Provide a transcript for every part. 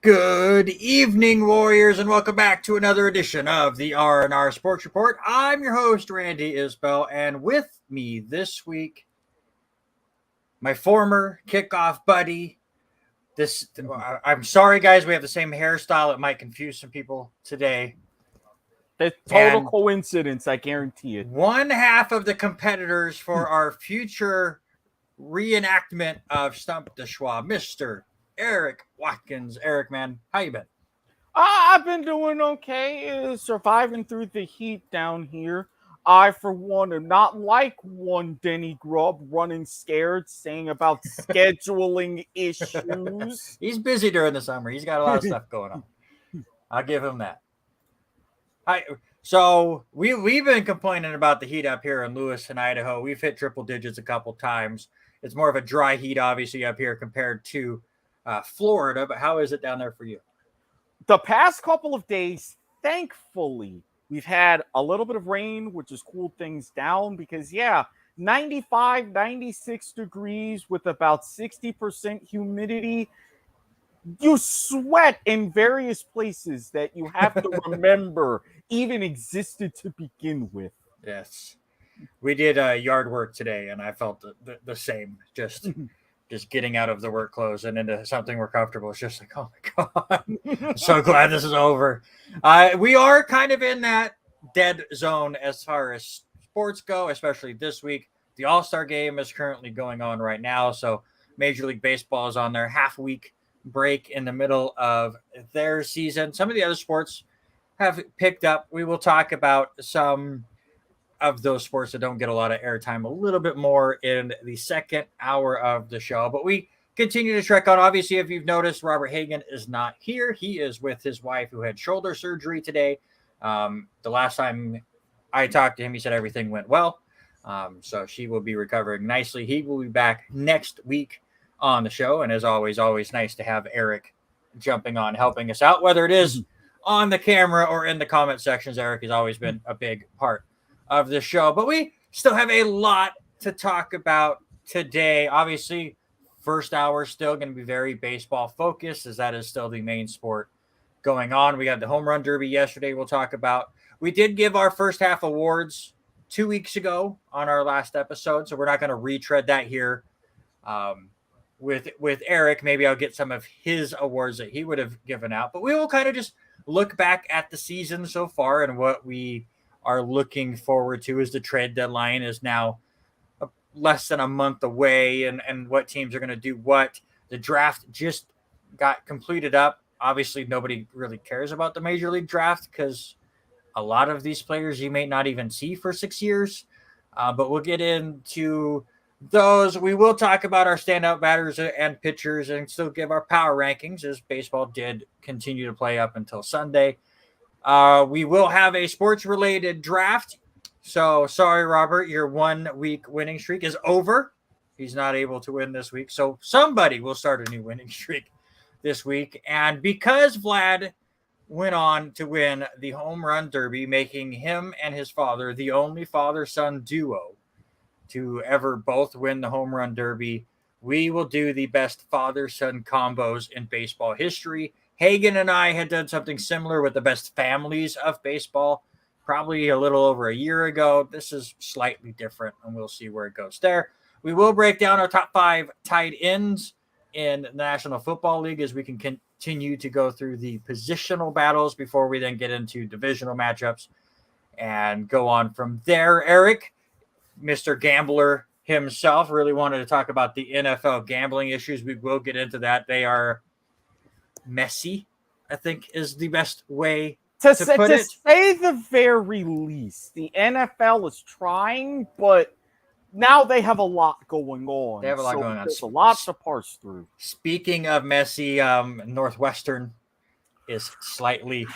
Good evening, Warriors, and welcome back to another edition of the R&R Sports Report. I'm your host, Randy Isbelle, and with me this week, my former kickoff buddy. I'm sorry, guys, we have the same hairstyle. It might confuse some people today. That's total coincidence, I guarantee it. One half of the competitors for our future reenactment of Stump the Schwab, Mr. Erik Watkins. Erik, man, how you been? I've been doing okay, surviving through the heat down here. I, for one, am not like one Denny Grubb running scared, saying about scheduling issues. He's busy during the summer. He's got a lot of stuff going on. I'll give him that. So we've been complaining about the heat up here in Lewiston, Idaho. We've hit triple digits a couple times. It's more of a dry heat, obviously, up here compared to Florida, but how is it down there for you? The past couple of days, thankfully, we've had a little bit of rain, which has cooled things down because, 95, 96 degrees with about 60% humidity. You sweat in various places that you have to remember even existed to begin with. Yes. We did yard work today, and I felt the same. Just getting out of the work clothes and into something more comfortable. It's just like, oh my God, I'm so glad this is over. We are kind of in that dead zone as far as sports go, especially this week. The All-Star game is currently going on right now. So Major League Baseball is on their half-week break in the middle of their season. Some of the other sports have picked up. We will talk about some of those sports that don't get a lot of airtime a little bit more in the second hour of the show. But we continue to trek on. Obviously, if you've noticed, Robert Hagan is not here. He is with his wife who had shoulder surgery today. The last time I talked to him, he said everything went well. So she will be recovering nicely. He will be back next week on the show. And as always nice to have Erik jumping on, helping us out, whether it is on the camera or in the comment sections. Erik has always been a big part of the show, but we still have a lot to talk about today. Obviously, first hour still going to be very baseball focused, as that is still the main sport going on. We had the home run derby yesterday we'll talk about. We did give our first half awards 2 weeks ago on our last episode, so we're not going to retread that here. with Erik, maybe I'll get some of his awards that he would have given out. But we will kind of just look back at the season so far and what we are looking forward to as the trade deadline is now less than a month away, and what teams are going to do what. The draft just got completed up. Obviously, nobody really cares about the Major League draft because a lot of these players you may not even see for 6 years. But we'll get into those. We will talk about our standout batters and pitchers and still give our power rankings as baseball did continue to play up until Sunday. We will have a sports-related draft. So, sorry, Robert, your 1 week winning streak is over. He's not able to win this week. So, somebody will start a new winning streak this week. And because Vlad went on to win the home run derby, making him and his father the only father-son duo to ever both win the home run derby, we will do the best father-son combos in baseball history. Hagen and I had done something similar with the best families of baseball probably a little over a year ago. This is slightly different, and we'll see where it goes there. We will break down our top 5 tight ends in the National Football League as we can continue to go through the positional battles before we then get into divisional matchups and go on from there. Erik, Mr. Gambler himself, really wanted to talk about the NFL gambling issues. We will get into that. They are messy, I think is the best way to put it. To say the very least, the NFL is trying, but now they have a lot going on. They have a lot going on. There's a lot to parse through. Speaking of messy, Northwestern is slightly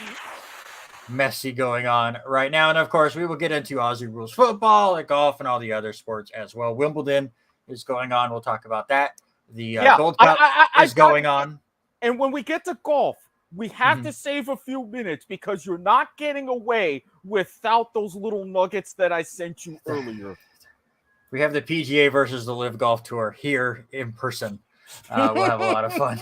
messy going on right now. And, of course, we will get into Aussie rules football, like golf, and all the other sports as well. Wimbledon is going on. We'll talk about that. The Gold Cup is going on. And when we get to golf, we have to save a few minutes because you're not getting away without those little nuggets that I sent you earlier. We have the PGA versus the Live Golf Tour here in person. We'll have a lot of fun.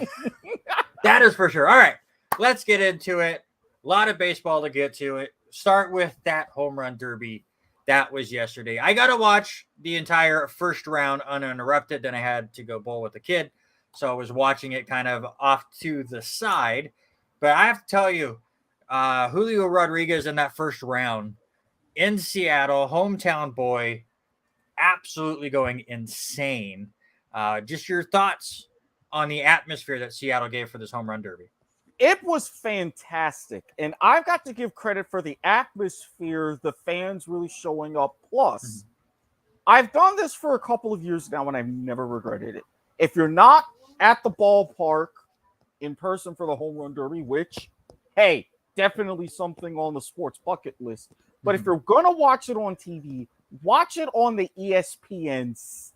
That is for sure. All right, let's get into it. A lot of baseball to get to it. Start with that home run derby. That was yesterday. I got to watch the entire first round uninterrupted. Then I had to go bowl with the kid. So I was watching it kind of off to the side. But I have to tell you, Julio Rodriguez in that first round in Seattle, hometown boy, absolutely going insane. Just your thoughts on the atmosphere that Seattle gave for this home run derby. It was fantastic. And I've got to give credit for the atmosphere, the fans really showing up. Plus, I've done this for a couple of years now and I've never regretted it. If you're not at the ballpark in person for the home run derby, which, hey, definitely something on the sports bucket list. But if you're going to watch it on TV, watch it on the ESPN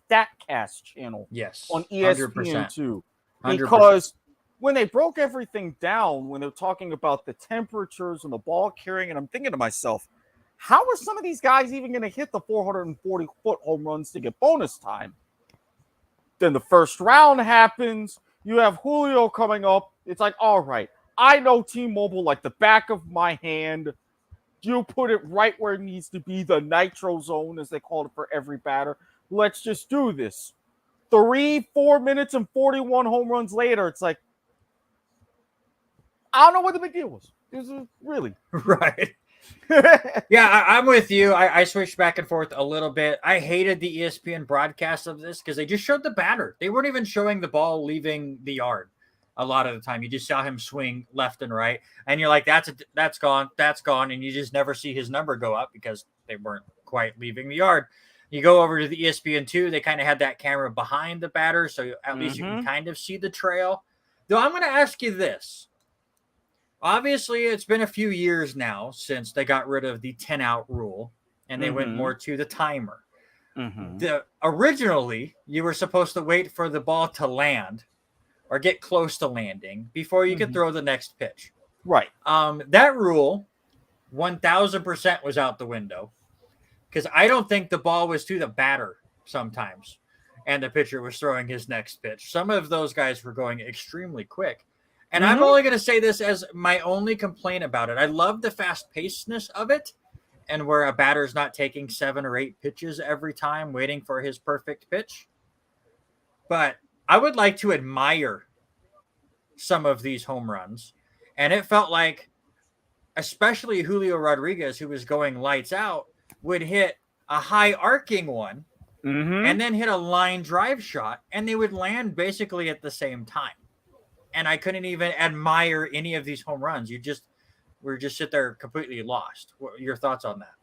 StatCast channel. Yes. On ESPN 2. 100%. Because when they broke everything down, when they're talking about the temperatures and the ball carrying, and I'm thinking to myself, how are some of these guys even going to hit the 440-foot home runs to get bonus time? Then the first round happens. You have Julio coming up. It's like, all right, I know T-Mobile like the back of my hand. You put it right where it needs to be, the nitro zone, as they call it for every batter. Let's just do this. 4 minutes and 41 home runs later, it's like, I don't know what the big deal was. This is really. Right. Yeah, I'm with you. I switched back and forth a little bit. I hated the ESPN broadcast of this because they just showed the batter. They weren't even showing the ball leaving the yard a lot of the time. You just saw him swing left and right. And you're like, that's gone. And you just never see his number go up because they weren't quite leaving the yard. You go over to the ESPN2, they kind of had that camera behind the batter, so at least you can kind of see the trail. Though I'm going to ask you this. Obviously, it's been a few years now since they got rid of the 10-out rule, and they went more to the timer. Originally, you were supposed to wait for the ball to land or get close to landing before you could throw the next pitch. Right. That rule, 1,000% was out the window because I don't think the ball was to the batter sometimes, and the pitcher was throwing his next pitch. Some of those guys were going extremely quick. And I'm only going to say this as my only complaint about it. I love the fast-pacedness of it and where a batter's not taking 7 or 8 pitches every time waiting for his perfect pitch. But I would like to admire some of these home runs. And it felt like, especially Julio Rodriguez, who was going lights out, would hit a high arcing one and then hit a line drive shot, and they would land basically at the same time. And I couldn't even admire any of these home runs. We're just sit there completely lost. What are your thoughts on that?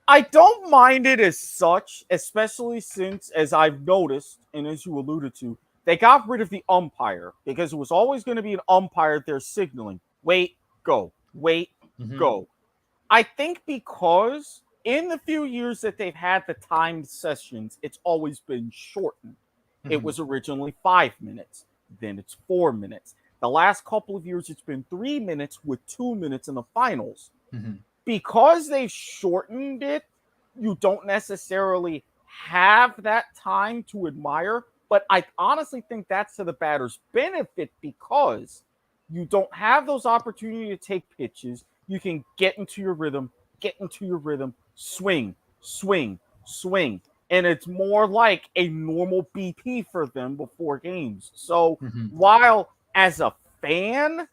I don't mind it as such, especially since, as I've noticed, and as you alluded to, they got rid of the umpire because it was always going to be an umpire there signaling, wait, go, wait, go. I think because in the few years that they've had the timed sessions, it's always been shortened. It was originally 5 minutes, then it's 4 minutes. The last couple of years, it's been 3 minutes with 2 minutes in the finals. Because they've shortened it, you don't necessarily have that time to admire. But I honestly think that's to the batter's benefit because you don't have those opportunities to take pitches. You can get into your rhythm, swing, swing, swing. And it's more like a normal BP for them before games. So while as a fan,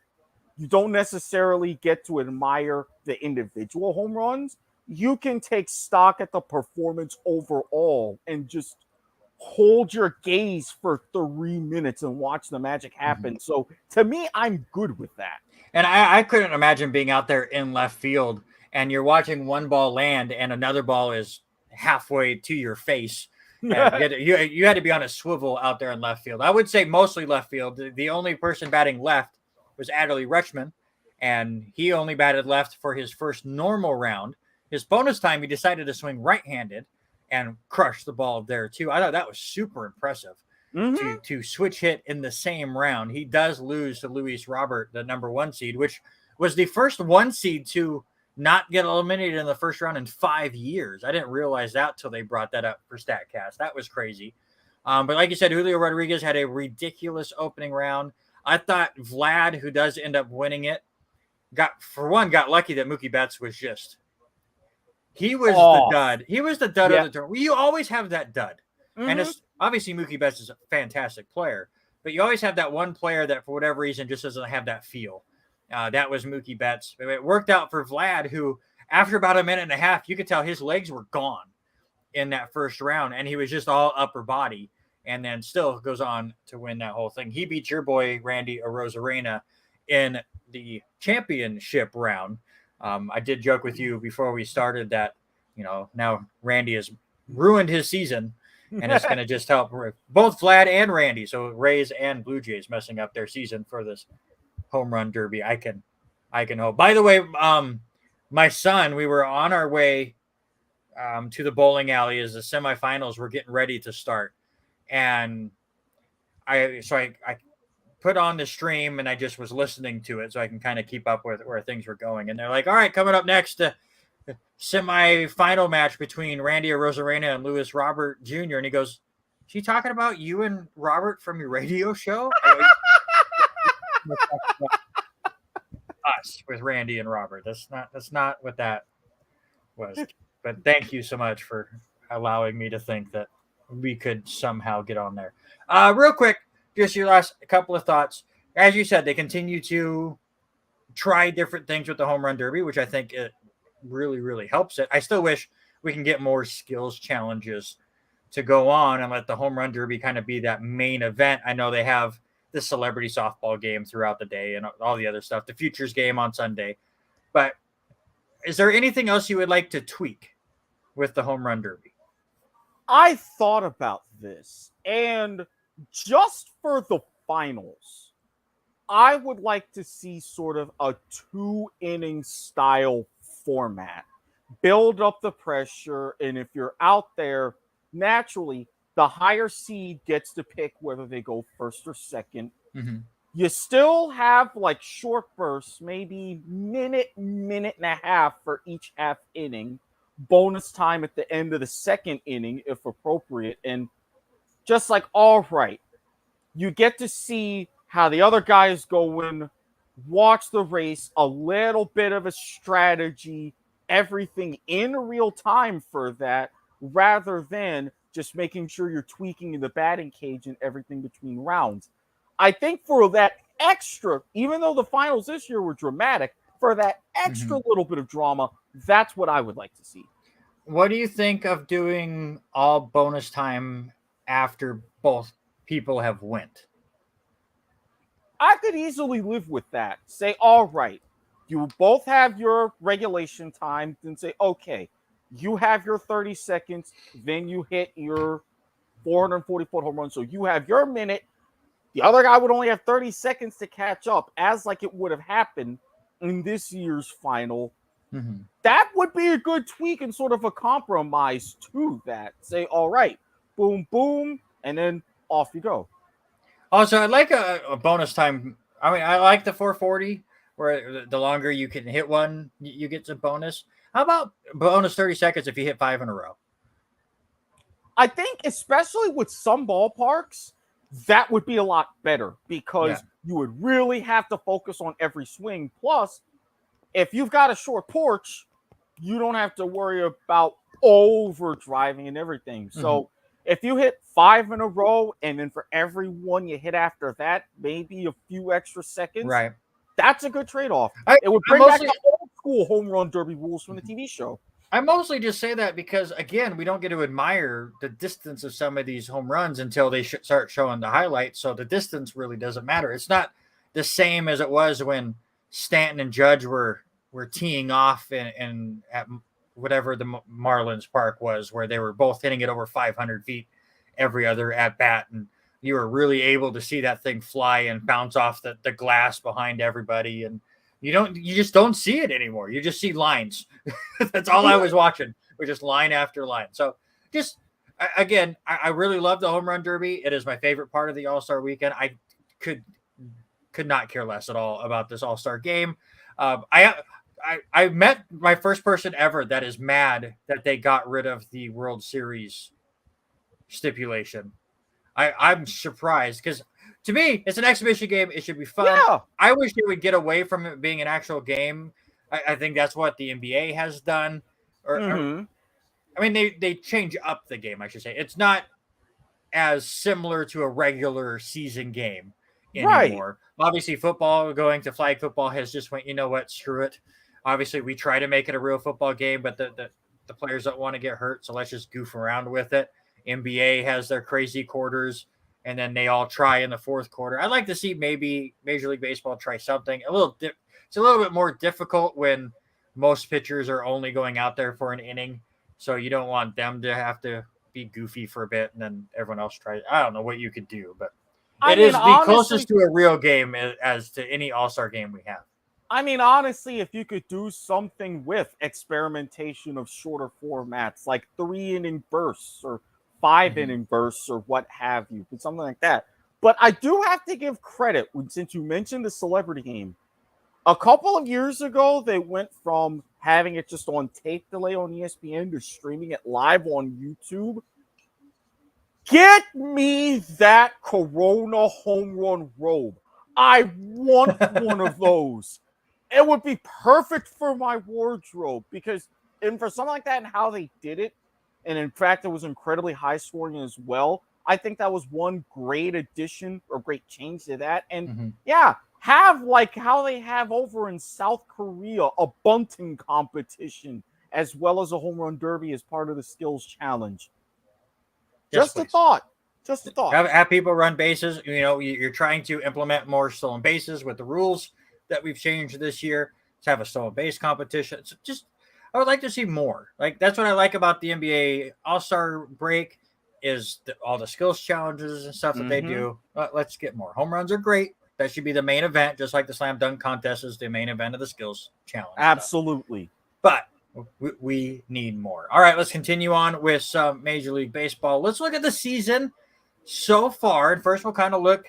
you don't necessarily get to admire the individual home runs, you can take stock at the performance overall and just hold your gaze for 3 minutes and watch the magic happen. So to me, I'm good with that. And I couldn't imagine being out there in left field and you're watching one ball land and another ball is halfway to your face. You had to be on a swivel out there in left field. I would say mostly left field. The only person batting left was Adderley Rutschman, and he only batted left for his first normal round. His bonus time, he decided to swing right-handed and crush the ball there too. I thought that was super impressive to switch hit in the same round. He does lose to Luis Robert, the number 1 seed, which was the first 1 seed to not get eliminated in the first round in 5 years. I didn't realize that till they brought that up for StatCast. That was crazy. But like you said, Julio Rodriguez had a ridiculous opening round. I thought Vlad, who does end up winning it, got lucky that Mookie Betts was just he was the dud. He was the dud of the tournament. You always have that dud. And it's obviously Mookie Betts is a fantastic player, but you always have that one player that for whatever reason just doesn't have that feel. That was Mookie Betts. It worked out for Vlad, who after about a minute and a half, you could tell his legs were gone in that first round, and he was just all upper body. And then still goes on to win that whole thing. He beat your boy, Randy Arozarena, in the championship round. I did joke with you before we started that, now Randy has ruined his season, and it's going to just help both Vlad and Randy. So Rays and Blue Jays messing up their season for this home run derby. I can hope. By the way, my son, we were on our way to the bowling alley as the semifinals were getting ready to start. And I put on the stream and I just was listening to it so I can kind of keep up with where things were going. And they're like, all right, coming up next, semi-final match between Randy Arozarena and Luis Robert Jr. And he goes, she talking about you and Robert from your radio show? Us with Randy and Robert. That's not what that was. But thank you so much for allowing me to think that we could somehow get on there. Real quick, just your last couple of thoughts. As you said, they continue to try different things with the home run derby, which I think it really, really helps it. I still wish we can get more skills challenges to go on and let the home run derby kind of be that main event. I know they have the celebrity softball game throughout the day and all the other stuff, the futures game on Sunday. But is there anything else you would like to tweak with the home run derby? I thought about this, and just for the finals, I would like to see sort of a 2-inning style format. Build up the pressure, and if you're out there, naturally, the higher seed gets to pick whether they go first or second. You still have like short bursts, maybe minute and a half for each half inning. Bonus time at the end of the second inning, if appropriate. And just like, all right, you get to see how the other guys go in, watch the race, a little bit of a strategy, everything in real time for that, rather than just making sure you're tweaking in the batting cage and everything between rounds. I think for that extra, even though the finals this year were dramatic, for that extra little bit of drama, that's what I would like to see. What do you think of doing all bonus time after both people have went? I could easily live with that. Say, all right, you both have your regulation time, then say, okay, you have your 30 seconds, then you hit your 440-foot home run. So you have your minute. The other guy would only have 30 seconds to catch up, as like it would have happened in this year's final. That would be a good tweak and sort of a compromise to that. Say, all right, boom, boom, and then off you go. Also, I'd like a bonus time. I mean, I like the 440, where the longer you can hit one, you get some bonus. How about bonus 30 seconds if you hit 5 in a row? I think, especially with some ballparks, that would be a lot better because you would really have to focus on every swing. Plus, if you've got a short porch, you don't have to worry about overdriving and everything. So if you hit 5 in a row and then for every one you hit after that, maybe a few extra seconds, right? That's a good trade-off. It would bring back the old school home run derby rules from the TV show. I mostly just say that because, again, we don't get to admire the distance of some of these home runs until they start showing the highlights. So the distance really doesn't matter. It's not the same as it was when Stanton and Judge were teeing off in at whatever the Marlins Park was, where they were both hitting it over 500 feet every other at bat, and you were really able to see that thing fly and bounce off the glass behind everybody. And you just don't see it anymore. You just see lines. That's all I was watching, was just line after line. So just again, I really love the home run derby. It is my favorite part of the All-Star weekend. I could not care less at all about this All-Star game. I met my first person ever that is mad that they got rid of the World Series stipulation. I'm surprised because to me, it's an exhibition game. It should be fun. Yeah. I wish they would get away from it being an actual game. I think that's what the NBA has done. I mean, they change up the game, I should say. It's not as similar to a regular season game anymore. Right. Obviously, football, going to flag football has just went, you know what, screw it. Obviously, we try to make it a real football game, but the players don't want to get hurt, so let's just goof around with it. NBA has their crazy quarters, and then they all try in the fourth quarter. I'd like to see maybe Major League Baseball try something it's a little bit more difficult when most pitchers are only going out there for an inning, so you don't want them to have to be goofy for a bit, and then everyone else tries. I don't know what you could do, but it is the closest to a real game as to any All-Star game we have. I mean, honestly, if you could do something with experimentation of shorter formats, like 3-inning bursts or 5-inning bursts or what have you, something like that. But I do have to give credit, since you mentioned the celebrity game. A couple of years ago, they went from having it just on tape delay on ESPN to streaming it live on YouTube. Get me that Corona home run robe. I want one of those. It would be perfect for my wardrobe because, and for something like that and how they did it, and in fact, it was incredibly high scoring as well. I think that was one great addition or great change to that. And have like how they have over in South Korea, a bunting competition as well as a home run derby as part of the skills challenge. Just a thought. Just a thought. Have people run bases. You know, you're trying to implement more stolen bases with the rules that we've changed this year. To have a stolen base competition. So I would like to see more. Like, that's what I like about the NBA All-Star break is all the skills challenges and stuff that they do. Let's get more. Home runs are great. That should be the main event, just like the slam dunk contest is the main event of the skills challenge. Absolutely. Stuff. But we need more. All right, let's continue on with some Major League Baseball. Let's look at the season so far. And first, we'll kind of look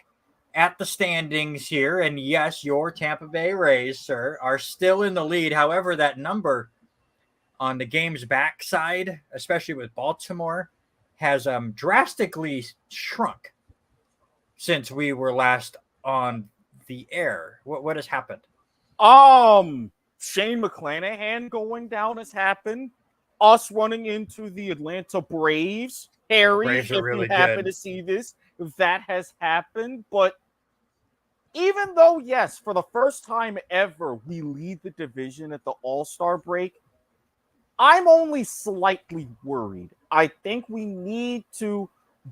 at the standings here. And yes, your Tampa Bay Rays, sir, are still in the lead. However, that number on the game's backside, especially with Baltimore, has drastically shrunk since we were last on the air. What has happened? Shane McClanahan going down has happened. Us running into the Atlanta Braves Harry, Braves if are you really happen good. to see this, that has happened. But even though, yes, for the first time ever, we lead the division at the All-Star break, I'm only slightly worried. I think we need to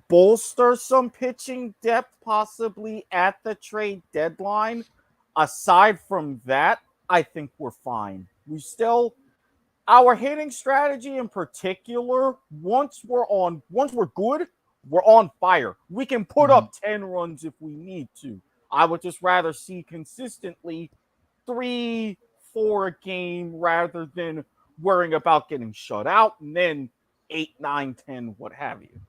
bolster some pitching depth possibly at the trade deadline. Aside from that, I think we're fine. We still our hitting strategy in particular, once we're good, we're on fire. We can put up 10 runs if we need to. I would just rather see consistently 3, 4 a game rather than worrying about getting shut out and then 8, 9, 10, what have you.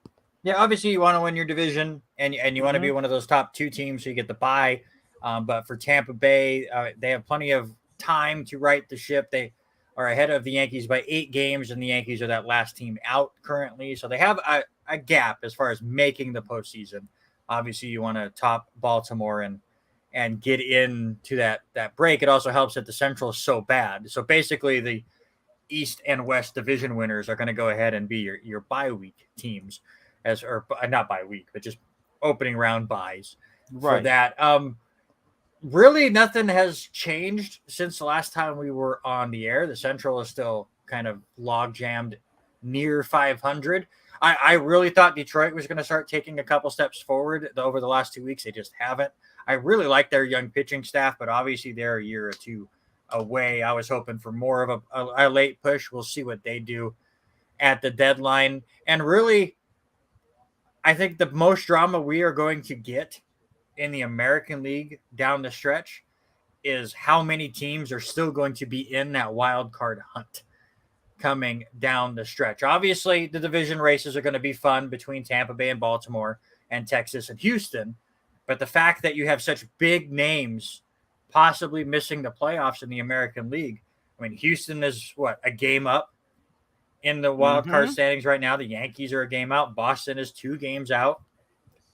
Yeah, obviously you want to win your division and you want to be one of those top 2 teams so you get the bye. But for Tampa Bay, they have plenty of time to right the ship. They are ahead of the Yankees by 8 games, and the Yankees are that last team out currently. So they have a gap as far as making the postseason. Obviously, you want to top Baltimore and get into that break. It also helps that the Central is so bad. So basically, the East and West division winners are going to go ahead and be your bye week teams, or not bye week, but just opening round buys for that. Really, nothing has changed since the last time we were on the air. The Central is still kind of log jammed near 500. I really thought Detroit was going to start taking a couple steps forward over the last 2 weeks. They just haven't. I really like their young pitching staff, but obviously they're a year or two away. I was hoping for more of a late push. We'll see what they do at the deadline. And really, I think the most drama we are going to get in the American League down the stretch is how many teams are still going to be in that wild card hunt coming down the stretch. Obviously, the division races are going to be fun between Tampa Bay and Baltimore and Texas and Houston. But the fact that you have such big names possibly missing the playoffs in the American League. I mean, Houston is a game up in the wild card standings right now. The Yankees are a game out. Boston is 2 games out.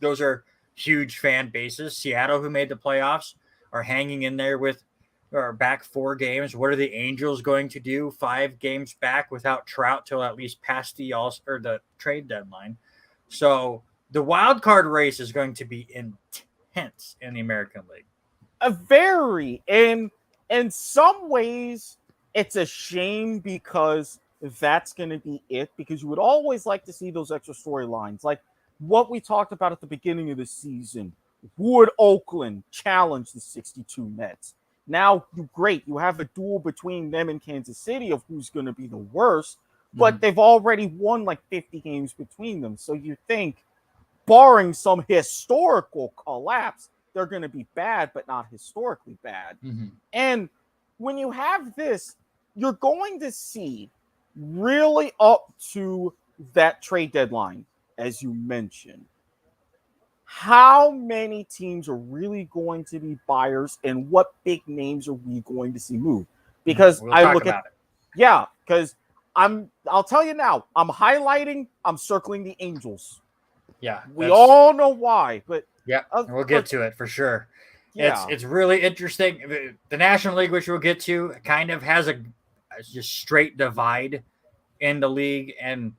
Those are huge fan bases. Seattle, who made the playoffs, are hanging in there or back 4 games. What are the Angels going to do? 5 games back without Trout till at least past the trade deadline. So the wild card race is going to be intense in the American League. Very. And in some ways, it's a shame because that's going to be it, because you would always like to see those extra storylines. Like what we talked about at the beginning of the season. Would Oakland challenge the 62 Mets? Now, great. You have a duel between them and Kansas City of who's going to be the worst, but they've already won like 50 games between them. So you think, barring some historical collapse, they're going to be bad, but not historically bad. And when you have this, you're going to see really up to that trade deadline, as you mentioned, how many teams are really going to be buyers and what big names are we going to see move? Because because I'll tell you now, I'm circling the Angels. Yeah. We all know why, but we'll get to it for sure. Yeah. It's really interesting. The National League, which we'll get to, kind of has a just straight divide in the league. And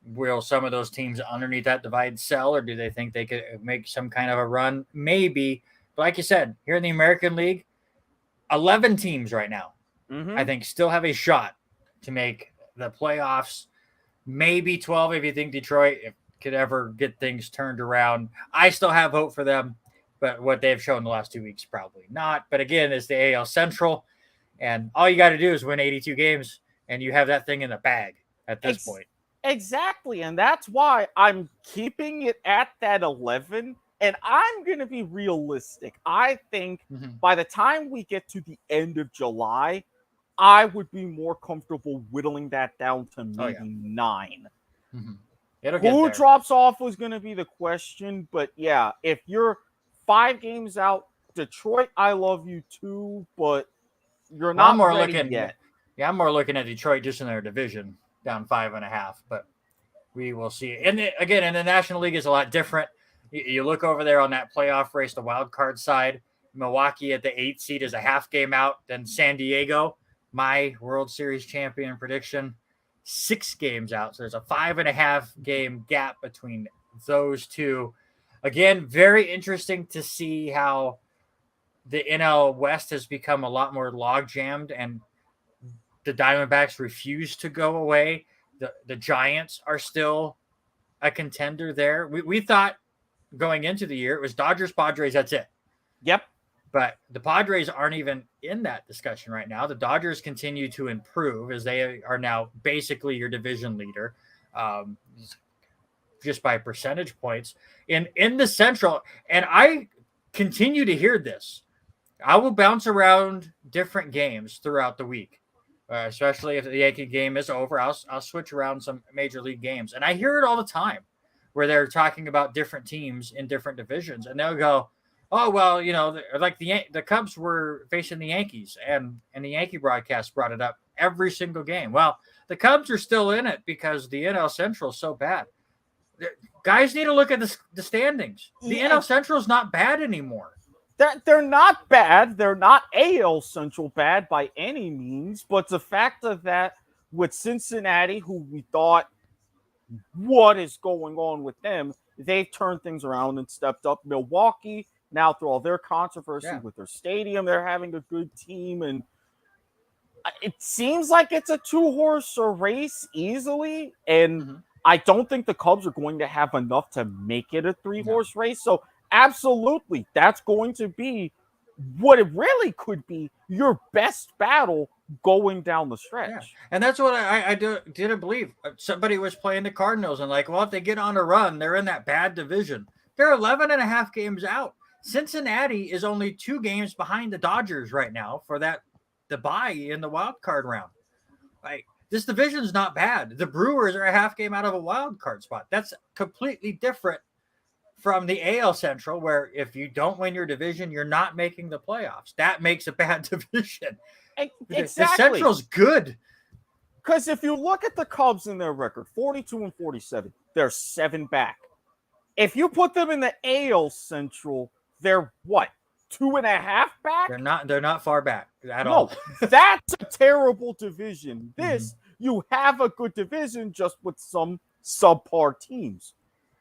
will some of those teams underneath that divide sell, or do they think they could make some kind of a run? Maybe. But like you said, here in the American League, 11 teams right now, I think, still have a shot to make the playoffs. Maybe 12 if you think Detroit could ever get things turned around. I still have hope for them, but what they've shown the last 2 weeks, probably not. But again, it's the AL Central, and all you got to do is win 82 games, and you have that thing in the bag at this point. Exactly, and that's why I'm keeping it at that 11, and I'm going to be realistic. I think by the time we get to the end of July, I would be more comfortable whittling that down to maybe 9. Who drops off was going to be the question, but yeah, if you're 5 games out, Detroit, I love you too, but you're not ready yet. Yeah, I'm more looking at Detroit just in their division, down 5.5, but we will see. And again, in the National League is a lot different. You look over there on that playoff race, the wild card side, Milwaukee at the 8th seed is a half game out. Then San Diego, my World Series champion prediction, 6 games out. So there's a 5.5 game gap between those two. Again, very interesting to see how the NL West has become a lot more log jammed, and the Diamondbacks refuse to go away. The Giants are still a contender there. We thought going into the year it was Dodgers, Padres, that's it. Yep. But the Padres aren't even in that discussion right now. The Dodgers continue to improve as they are now basically your division leader, just by percentage points in the Central. And I continue to hear this. I will bounce around different games throughout the week, especially if the Yankee game is over. I'll switch around some major league games, and I hear it all the time where they're talking about different teams in different divisions, and they'll go, oh, well, like the Cubs were facing the Yankees, and the Yankee broadcast brought it up every single game. Well, the Cubs are still in it because the NL Central is so bad. Guys need to look at the standings. The NL Central is not bad anymore. They're not bad. They're not AL Central bad by any means, but the fact of that with Cincinnati, who we thought, what is going on with them? They've turned things around and stepped up. Milwaukee, now through all their controversy with their stadium, they're having a good team, and it seems like it's a 2-horse race easily, and I don't think the Cubs are going to have enough to make it a 3-horse race. So absolutely, that's going to be what it really could be, your best battle going down the stretch. Yeah. And that's what I didn't believe. Somebody was playing the Cardinals and like, well, if they get on a run, they're in that bad division. They're 11.5 games out. Cincinnati is only 2 games behind the Dodgers right now for the bye in the wild card round. Like, this division is not bad. The Brewers are a half game out of a wild card spot. That's completely different from the AL Central, where if you don't win your division, you're not making the playoffs. That makes a bad division. Exactly. The Central's good. Because if you look at the Cubs in their record, 42-47, they're 7 back. If you put them in the AL Central, they're what? 2.5 back? They're not far back at all. That's a terrible division. This, you have a good division just with some subpar teams.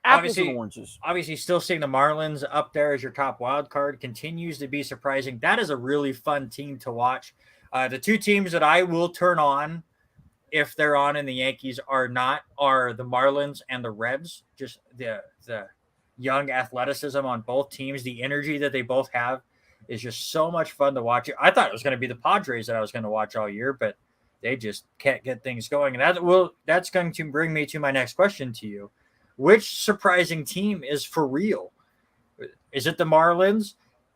Apples and oranges. Obviously, still seeing the Marlins up there as your top wild card continues to be surprising. That is a really fun team to watch. The 2 teams that I will turn on if they're on and the Yankees are not are the Marlins and the Reds. Just the young athleticism on both teams, the energy that they both have is just so much fun to watch. I thought it was going to be the Padres that I was going to watch all year, but they just can't get things going. And that's going to bring me to my next question to you. Which surprising team is for real? Is it the Marlins?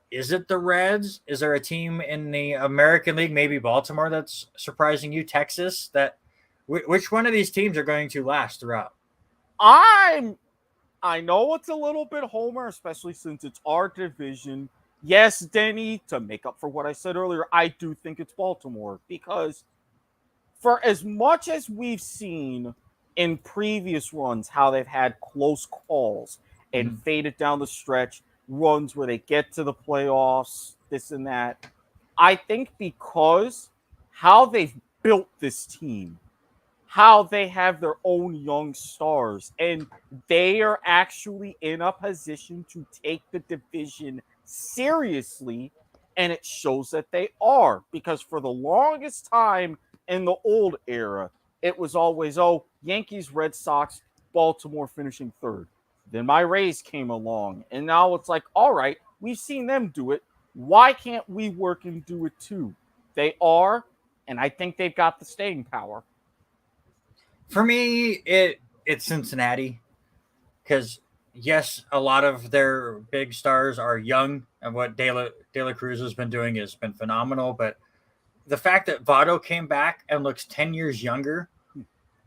Is it the Reds? Is there a team in the American League, maybe Baltimore, that's surprising you? Texas? Which one of these teams are going to last throughout? I know it's a little bit homer, especially since it's our division. Yes, Denny, to make up for what I said earlier, I do think it's Baltimore, because for as much as we've seen in previous runs how they've had close calls and faded down the stretch, runs where they get to the playoffs, this and that, I think because how they've built this team, how they have their own young stars, and they are actually in a position to take the division seriously, and it shows that they are, because for the longest time in the old era, it was always, Yankees, Red Sox, Baltimore finishing 3rd. Then my Rays came along, and now it's like, all right, we've seen them do it. Why can't we work and do it too? They are, and I think they've got the staying power. For me, it's Cincinnati, because yes, a lot of their big stars are young, and what De La Cruz has been doing has been phenomenal. But the fact that Votto came back and looks 10 years younger,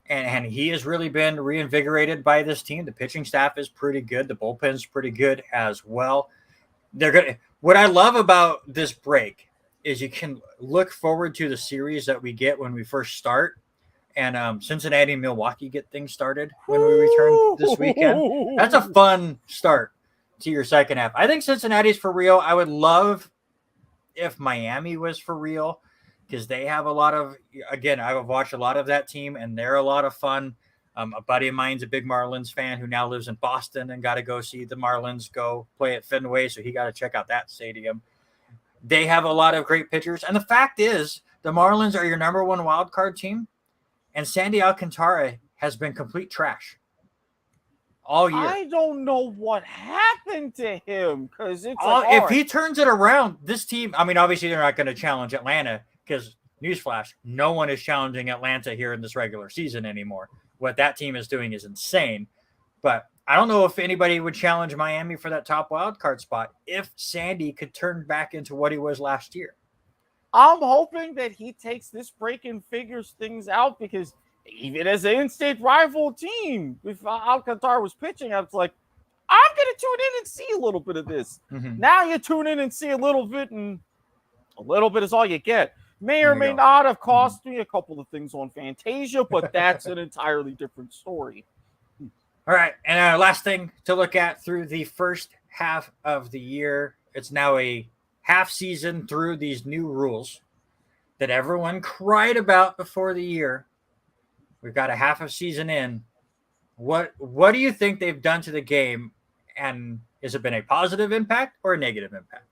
and he has really been reinvigorated by this team. The pitching staff is pretty good. The bullpen's pretty good as well. What I love about this break is you can look forward to the series that we get when we first start. And Cincinnati and Milwaukee get things started when we return this weekend. That's a fun start to your second half. I think Cincinnati's for real. I would love if Miami was for real, because they have a lot of, again, I've watched a lot of that team, and they're a lot of fun. A buddy of mine's a big Marlins fan who now lives in Boston and got to go see the Marlins go play at Fenway, so he got to check out that stadium. They have a lot of great pitchers, and the fact is, the Marlins are your number one wild card team, and Sandy Alcantara has been complete trash all year. I don't know what happened to him, because it's if he turns it around, this team, I mean, obviously they're not going to challenge Atlanta, because newsflash, no one is challenging Atlanta here in this regular season anymore. What that team is doing is insane. But I don't know if anybody would challenge Miami for that top wild card spot if Sandy could turn back into what he was last year. I'm hoping that he takes this break and figures things out, because even as an in-state rival team, if Alcantara was pitching, I was like, I'm going to tune in and see a little bit of this. Mm-hmm. Now you tune in and see a little bit, and a little bit is all you get. May or may not have cost me a couple of things on Fantasia, but that's an entirely different story. All right, and last thing to look at through the first half of the year, it's now a half season through these new rules that everyone cried about before the year. We've got a half of season in. What do you think they've done to the game, and has it been a positive impact or a negative impact?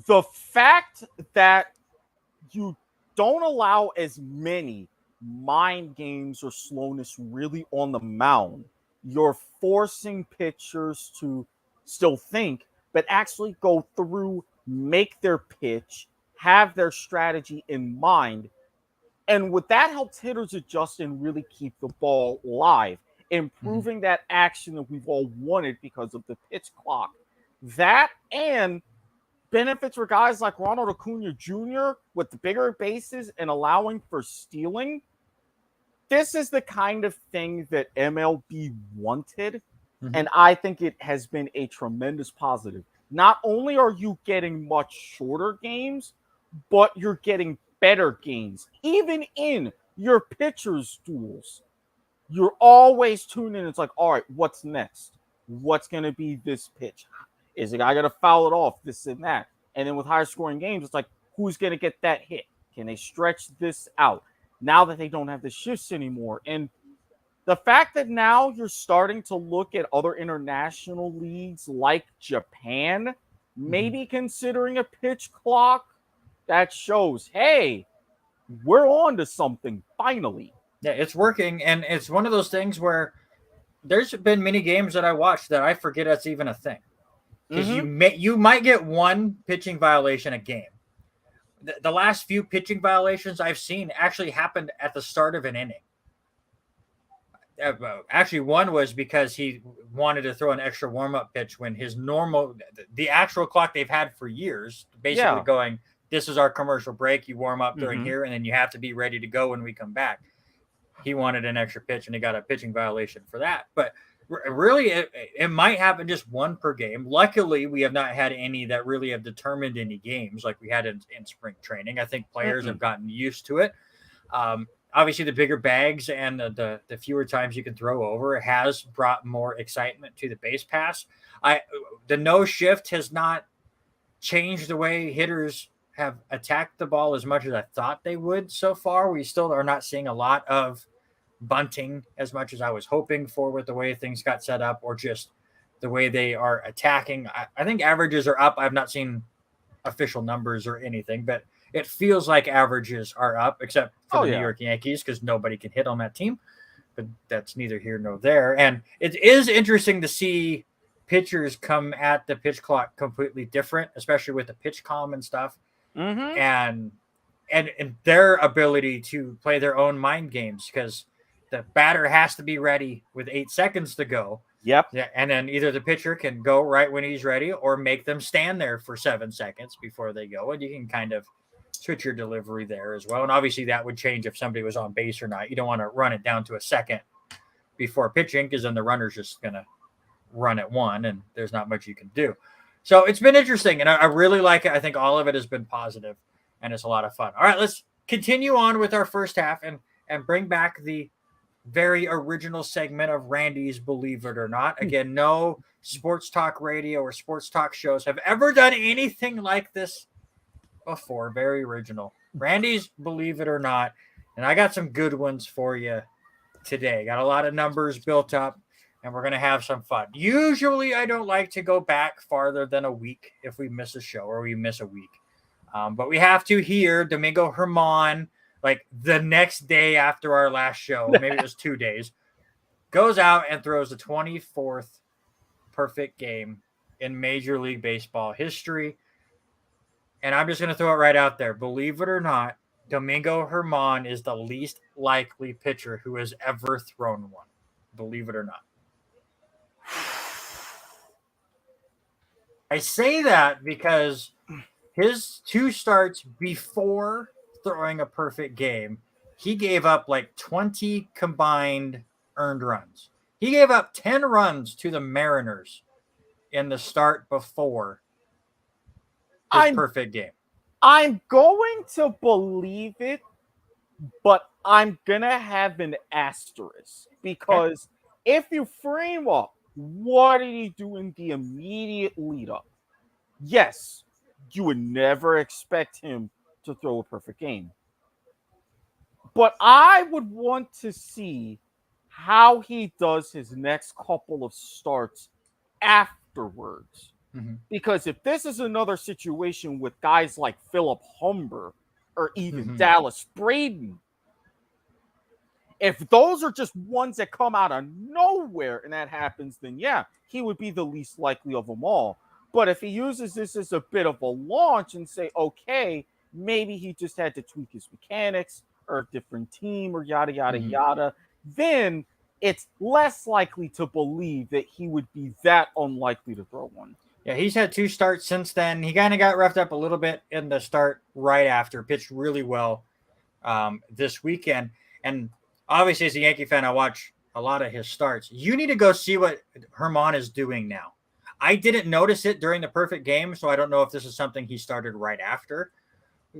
The fact that you don't allow as many mind games or slowness really on the mound, you're forcing pitchers to still think, but actually go through, make their pitch, have their strategy in mind. And what that helps hitters adjust and really keep the ball live, improving that action that we've all wanted because of the pitch clock. That and benefits for guys like Ronald Acuna Jr. with the bigger bases and allowing for stealing. This is the kind of thing that MLB wanted, and I think it has been a tremendous positive. Not only are you getting much shorter games, but you're getting better games. Even in your pitchers' duels, you're always tuned in. It's like, all right, what's next? What's going to be this pitch? Is the guy going to foul it off? This and that. And then with higher scoring games, it's like, who's going to get that hit? Can they stretch this out? Now that they don't have the shifts anymore. And the fact that now you're starting to look at other international leagues like Japan, maybe considering a pitch clock, that shows, hey, we're on to something finally. Yeah, it's working. And it's one of those things where there's been many games that I watched that I forget that's even a thing. Because you might get one pitching violation a game. The last few pitching violations I've seen actually happened at the start of an inning. Actually, one was because he wanted to throw an extra warm-up pitch when his normal, the actual clock they've had for years, basically going, this is our commercial break. You warm up during here, and then you have to be ready to go when we come back. He wanted an extra pitch, and he got a pitching violation for that. But really, it might happen just one per game. Luckily, we have not had any that really have determined any games like we had in spring training. I think players have gotten used to it. Obviously, the bigger bags and the fewer times you can throw over has brought more excitement to the base pass. The no shift has not changed the way hitters have attacked the ball as much as I thought they would so far. We still are not seeing a lot of bunting as much as I was hoping for with the way things got set up, or just the way they are attacking. I think averages are up. I've not seen official numbers or anything, but it feels like averages are up, except for the New York Yankees, because nobody can hit on that team. But that's neither here nor there. And it is interesting to see pitchers come at the pitch clock completely different, especially with the pitch calm and stuff. And their ability to play their own mind games, because the batter has to be ready with 8 seconds to go. Yeah, and then either the pitcher can go right when he's ready, or make them stand there for 7 seconds before they go. And you can kind of switch your delivery there as well. And obviously that would change if somebody was on base or not. You don't want to run it down to a second before pitching, because then the runner's just going to run at one, and there's not much you can do. So it's been interesting, and I really like it. I think all of it has been positive, and it's a lot of fun. All right, let's continue on with our first half and bring back the very original segment of Randy's Believe It or Not. Again, no sports talk radio or sports talk shows have ever done anything like this before. Very original. Randy's Believe It or Not. And I got some good ones for you today. Got a lot of numbers built up, and we're going to have some fun. Usually, I don't like to go back farther than a week if we miss a show or we miss a week. But we have to hear Domingo Germán, like the next day after our last show, maybe it was 2 days, goes out and throws the 24th perfect game in Major League Baseball history. And I'm just going to throw it right out there. Believe it or not, Domingo Germán is the least likely pitcher who has ever thrown one. Believe it or not. I say that because his 2 starts before throwing a perfect game, he gave up like 20 combined earned runs. He gave up 10 runs to the Mariners in the start before his perfect game. I'm going to believe it, but I'm going to have an asterisk because if you frame up what did he do in the immediate lead up, yes, you would never expect him to throw a perfect game. But I would want to see how he does his next couple of starts afterwards. Mm-hmm. Because if this is another situation with guys like Philip Humber or even Dallas Braden, if those are just ones that come out of nowhere and that happens, then yeah, he would be the least likely of them all. But if he uses this as a bit of a launch and say, okay, maybe he just had to tweak his mechanics or a different team or yada, yada, yada, then it's less likely to believe that he would be that unlikely to throw one. Yeah, he's had 2 starts since then. He kind of got roughed up a little bit in the start right after, pitched really well this weekend. And obviously, as a Yankee fan, I watch a lot of his starts. You need to go see what Germán is doing now. I didn't notice it during the perfect game, so I don't know if this is something he started right after.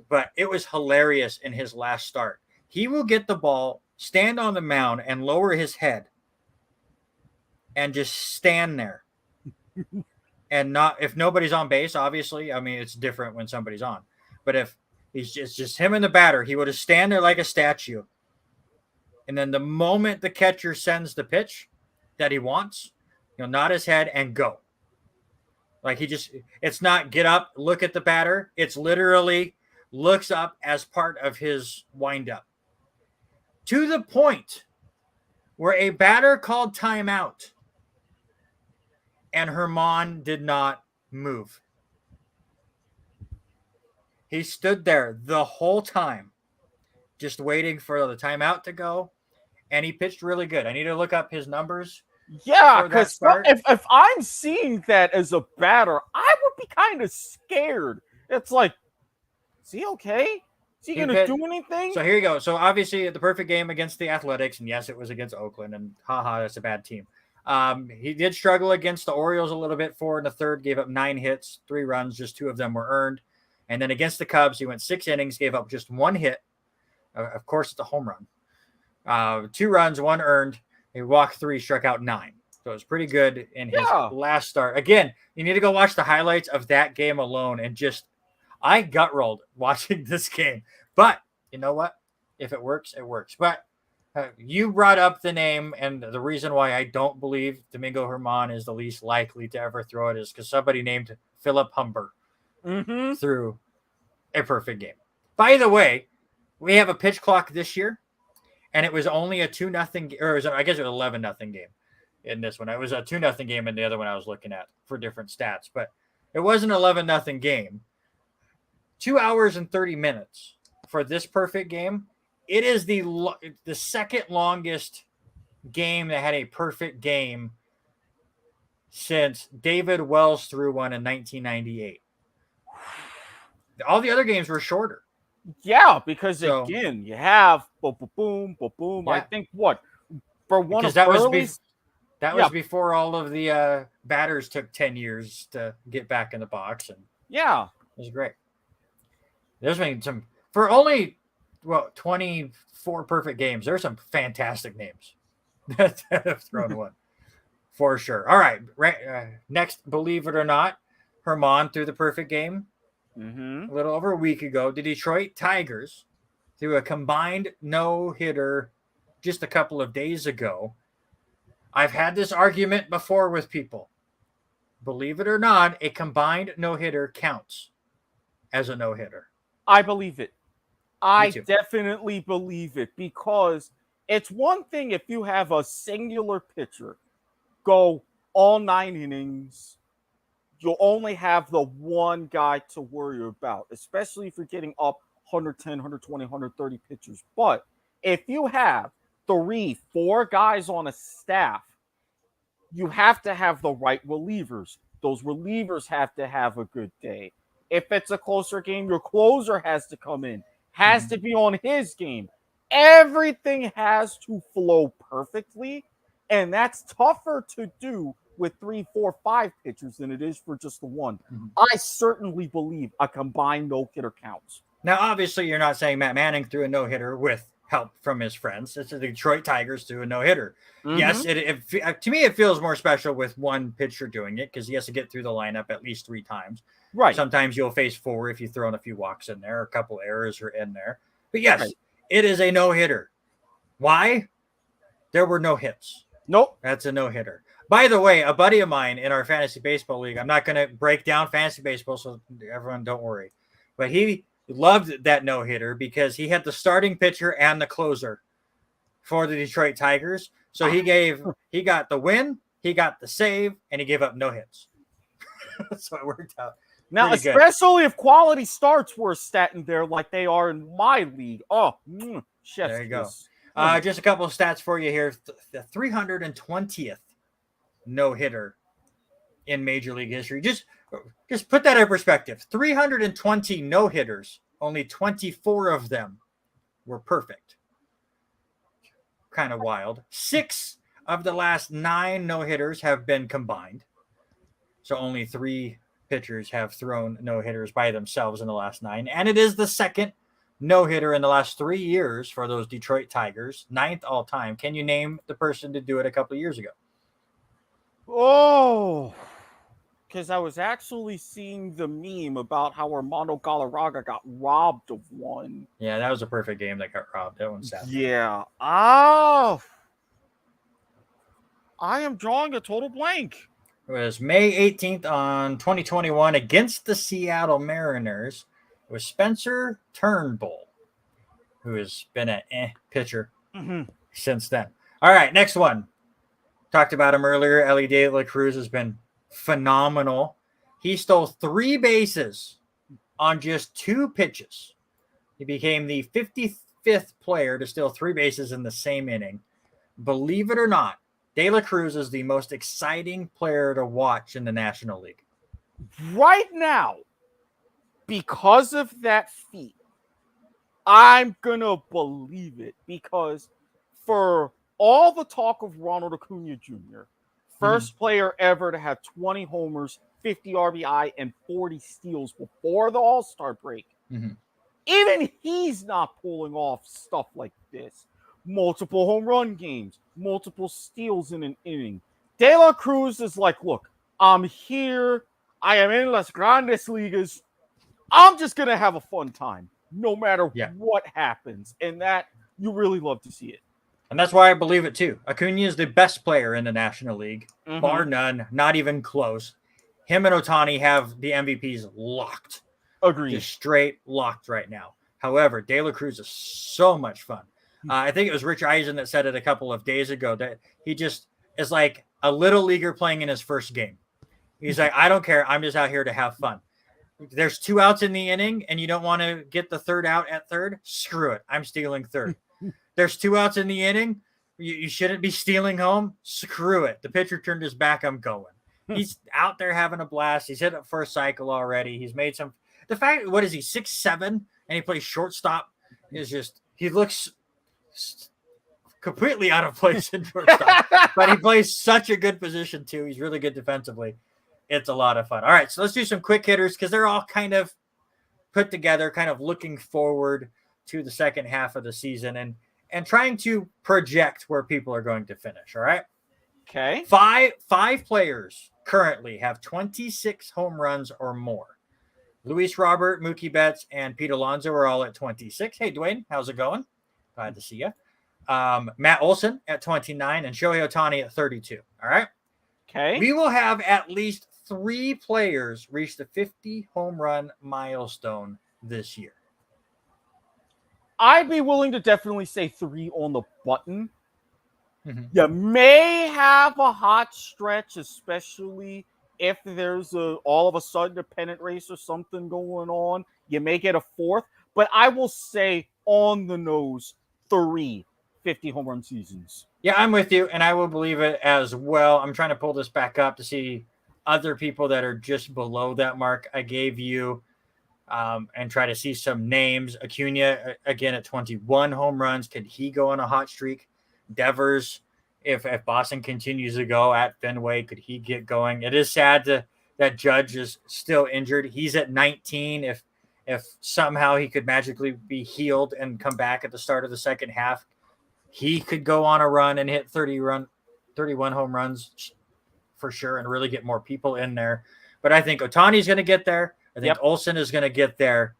But it was hilarious in his last start. He will get the ball, stand on the mound, and lower his head and just stand there. And not if nobody's on base, obviously. I mean, it's different when somebody's on. But if it's just him and the batter, he would just stand there like a statue. And then the moment the catcher sends the pitch that he wants, he'll nod his head and go. Like it's not get up, look at the batter. It's literally looks up as part of his windup. To the point where a batter called timeout and Germán did not move. He stood there the whole time, just waiting for the timeout to go, and he pitched really good. I need to look up his numbers. Yeah, because if I'm seeing that as a batter, I would be kind of scared. It's like, is he okay? Is he going to do anything? So here you go. So obviously the perfect game against the Athletics, and yes, it was against Oakland, and that's a bad team. He did struggle against the Orioles a little bit, 4 1/3, gave up 9 hits, 3 runs, just 2 of them were earned. And then against the Cubs, he went 6 innings, gave up just 1 hit. Of course, it's a home run. 2 runs, 1 earned. He walked 3, struck out 9. So it was pretty good in his last start. Again, you need to go watch the highlights of that game alone. And I gut rolled watching this game. But you know what? If it works, it works. But you brought up the name, and the reason why I don't believe Domingo Germán is the least likely to ever throw it is because somebody named Philip Humber threw a perfect game. By the way, we have a pitch clock this year, and it was only a 2-0, or I guess it was 11-0 game in this one. It was a 2-0 game in the other one I was looking at for different stats, but it was an 11-0 game. 2 hours and 30 minutes for this perfect game. It is the second longest game that had a perfect game since David Wells threw one in 1998. All the other games were shorter. Yeah, because again, you have boom. Yeah. I think for one of that was before all of the batters took 10 years to get back in the box, and it was great. There's been some for only 24 perfect games. There's some fantastic names that have thrown one for sure. All right, next, believe it or not, Germán threw the perfect game Mm-hmm. a little over a week ago, the Detroit Tigers threw a combined no-hitter just a couple of days ago. I've had this argument before with people. Believe it or not, a combined no-hitter counts as a no-hitter. I believe it. Me I too. definitely believe it because it's one thing if you have a singular pitcher go all 9 innings, you'll only have the one guy to worry about, especially if you're getting up 110, 120, 130 pitchers. But if you have 3, 4 guys on a staff, you have to have the right relievers. Those relievers have to have a good day. If it's a closer game, your closer has to come in, has to be on his game. Everything has to flow perfectly, and that's tougher to do with 3, 4, 5 pitchers than it is for just the one. I certainly believe a combined no-hitter counts. Now, obviously, you're not saying Matt Manning threw a no-hitter with help from his friends. It's the Detroit Tigers threw a no-hitter. Yes, to me, it feels more special with one pitcher doing it because he has to get through the lineup at least 3 times. Right. Sometimes you'll face 4 if you throw in a few walks in there, a couple errors are in there. But yes, it is a no-hitter. Why? There were no hits. Nope. That's a no-hitter. By the way, a buddy of mine in our fantasy baseball league, I'm not going to break down fantasy baseball, so everyone don't worry. But he loved that no-hitter because he had the starting pitcher and the closer for the Detroit Tigers. So he got the win, he got the save, and he gave up no hits. So it worked out. Now, especially if quality starts were stat in there like they are in my league. Oh, chef's there you go. kiss. Just a couple of stats for you here. The 320th no-hitter in Major League history. Just put that in perspective. 320 no-hitters, only 24 of them were perfect. Kind of wild. 6 of the last 9 no-hitters have been combined. So only 3 pitchers have thrown no-hitters by themselves in the last 9. And it is the second no-hitter in the last 3 years for those Detroit Tigers, 9th all time. Can you name the person to do it a couple of years ago? Oh, because I was actually seeing the meme about how Armando Galarraga got robbed of one. Yeah, that was a perfect game that got robbed. That one's sad. Yeah. Oh, I am drawing a total blank. It was May 18th on 2021 against the Seattle Mariners. It was Spencer Turnbull, who has been an pitcher since then. All right, next one. Talked about him earlier. Ellie De La Cruz has been phenomenal. He stole 3 bases on just 2 pitches. He became the 55th player to steal 3 bases in the same inning. Believe it or not, De La Cruz is the most exciting player to watch in the National League. Right now, because of that feat, I'm going to believe it because for all the talk of Ronald Acuna Jr., first player ever to have 20 homers, 50 RBI, and 40 steals before the All-Star break. Even he's not pulling off stuff like this. Multiple home run games, multiple steals in an inning. De La Cruz is like, look, I'm here. I am in Las Grandes Ligas. I'm just going to have a fun time no matter what happens. And that, you really love to see it. And that's why I believe it too. Acuna is the best player in the National League, bar none, not even close. Him and Ohtani have the MVPs locked. Agreed. Just straight locked right now. However, De La Cruz is so much fun. I think it was Rich Eisen that said it a couple of days ago that he just is like a little leaguer playing in his first game. He's like, I don't care. I'm just out here to have fun. There's 2 outs in the inning and you don't want to get the 3rd out at 3rd. Screw it. I'm stealing 3rd. There's 2 outs in the inning. You shouldn't be stealing home. Screw it. The pitcher turned his back. I'm going. He's out there having a blast. He's hit it for a cycle already. He's made some. The fact, what is he, 6'7", and he plays shortstop is just, he looks completely out of place in shortstop. But he plays such a good position too. He's really good defensively. It's a lot of fun. All right, so let's do some quick hitters because they're all kind of put together, kind of looking forward to the second half of the season and trying to project where people are going to finish. All right. Okay. Five players currently have 26 home runs or more. Luis Robert, Mookie Betts, and Pete Alonso are all at 26. Hey, Dwayne, how's it going? Glad to see you. Matt Olson at 29 and Shohei Ohtani at 32. All right. Okay. We will have at least 3 players reach the 50 home run milestone this year. I'd be willing to definitely say 3 on the button. Mm-hmm. You may have a hot stretch, especially if there's all of a sudden a pennant race or something going on. You may get a 4th, but I will say on the nose 3 50 home run seasons. Yeah, I'm with you, and I will believe it as well. I'm trying to pull this back up to see other people that are just below that mark I gave you, and try to see some names. Acuna, again, at 21 home runs. Could he go on a hot streak? Devers, if Boston continues to go at Fenway, could he get going? It is sad that Judge is still injured. He's at 19. If somehow he could magically be healed and come back at the start of the second half, he could go on a run and hit 31 home runs for sure and really get more people in there. But I think Ohtani's going to get there. I think Olsen is going to get there.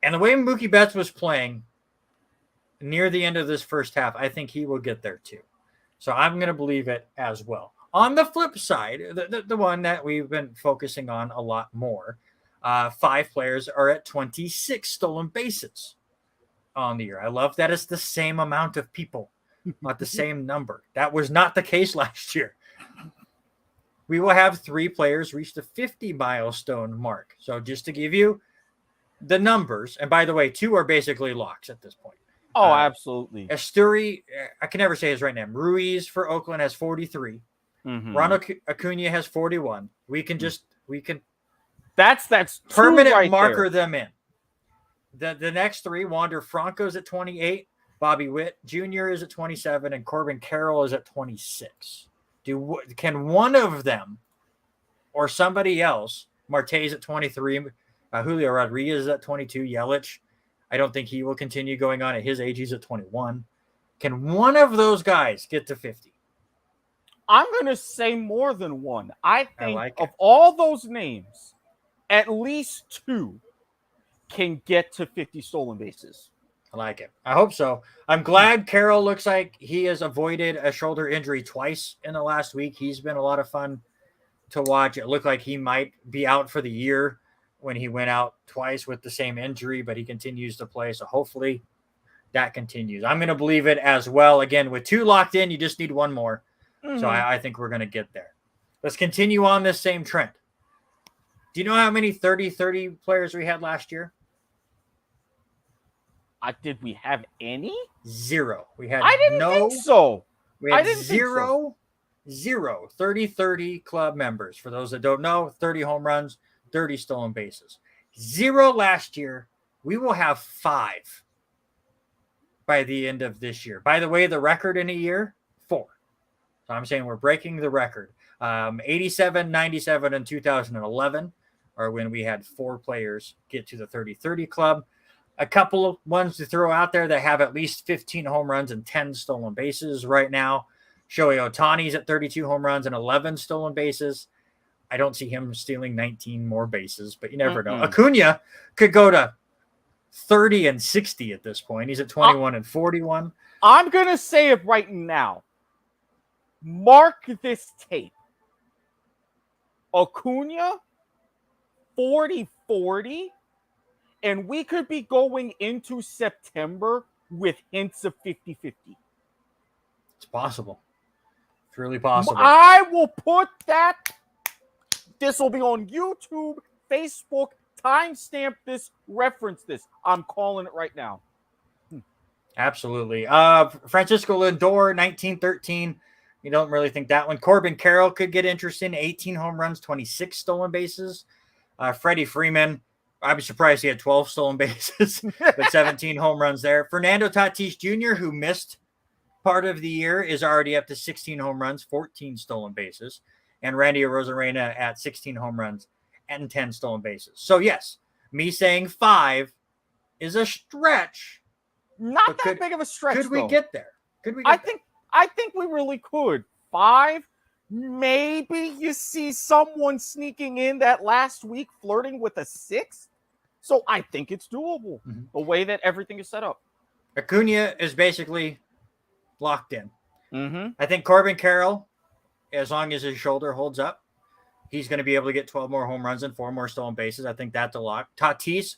And the way Mookie Betts was playing near the end of this first half, I think he will get there too. So I'm going to believe it as well. On the flip side, the one that we've been focusing on a lot more, 5 players are at 26 stolen bases on the year. I love that it's the same amount of people, not the same number. That was not the case last year. We will have 3 players reach the 50 milestone mark. So just to give you the numbers, and by the way, 2 are basically locks at this point. Oh, absolutely. Esturi, I can never say his right name. Ruiz for Oakland has 43. Mm-hmm. Ronald Acuna has 41. We can that's permanent right marker there. them in. The next 3, Wander Franco's at 28, Bobby Witt Jr. is at 27, and Corbin Carroll is at 26. Can one of them or somebody else, Marte's at 23, Julio Rodriguez is at 22, Yelich, I don't think he will continue going on at his age. He's at 21. Can one of those guys get to 50? I'm going to say more than one. I think like of all those names, at least 2 can get to 50 stolen bases. I like it. I hope so. I'm glad Carroll looks like he has avoided a shoulder injury twice in the last week. He's been a lot of fun to watch. It looked like he might be out for the year when he went out twice with the same injury, but he continues to play. So hopefully that continues. I'm going to believe it as well. Again, with 2 locked in, you just need 1 more. Mm-hmm. So I think we're going to get there. Let's continue on this same trend. Do you know how many 30-30 players we had last year? Did we have any? 0. We had I didn't think so. We had zero 30-30 club members. For those that don't know, 30 home runs, 30 stolen bases. 0 last year. We will have 5 by the end of this year. By the way, the record in a year, 4. So I'm saying we're breaking the record. 87, 97, and 2011 are when we had 4 players get to the 30-30 club. A couple of ones to throw out there that have at least 15 home runs and 10 stolen bases right now. Shohei Ohtani's at 32 home runs and 11 stolen bases. I don't see him stealing 19 more bases, but you never know. Acuna could go to 30 and 60 at this point. He's at 21 and 41. I'm going to say it right now. Mark this tape. Acuna, 40-40. And we could be going into September with hints of 50-50. It's possible. It's really possible. I will put that. This will be on YouTube, Facebook. Timestamp this. Reference this. I'm calling it right now. Absolutely. Francisco Lindor, 1913. You don't really think that one. Corbin Carroll could get interesting. 18 home runs, 26 stolen bases. Freddie Freeman. I'd be surprised he had 12 stolen bases, but 17 home runs there. Fernando Tatis Jr., who missed part of the year, is already up to 16 home runs, 14 stolen bases. And Randy Arozarena at 16 home runs and 10 stolen bases. So, yes, me saying 5 is a stretch. Not that big of a stretch, Could we get there? I think we really could. 5, maybe you see someone sneaking in that last week flirting with a 6th. So I think it's doable the way that everything is set up. Acuna is basically locked in. Mm-hmm. I think Corbin Carroll, as long as his shoulder holds up, he's going to be able to get 12 more home runs and 4 more stolen bases. I think that's a lock. Tatis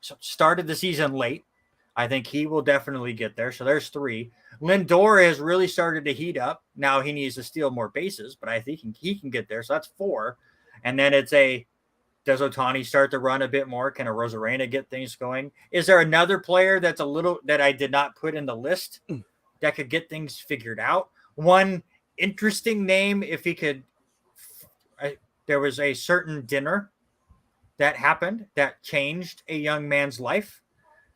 started the season late. I think he will definitely get there. So there's 3. Lindor has really started to heat up. Now he needs to steal more bases, but I think he can get there. So that's 4. And then it's does Ohtani start to run a bit more? Can a Rosarena get things going? Is there another player that's that I did not put in the list that could get things figured out? One interesting name, if he could, there was a certain dinner that happened that changed a young man's life.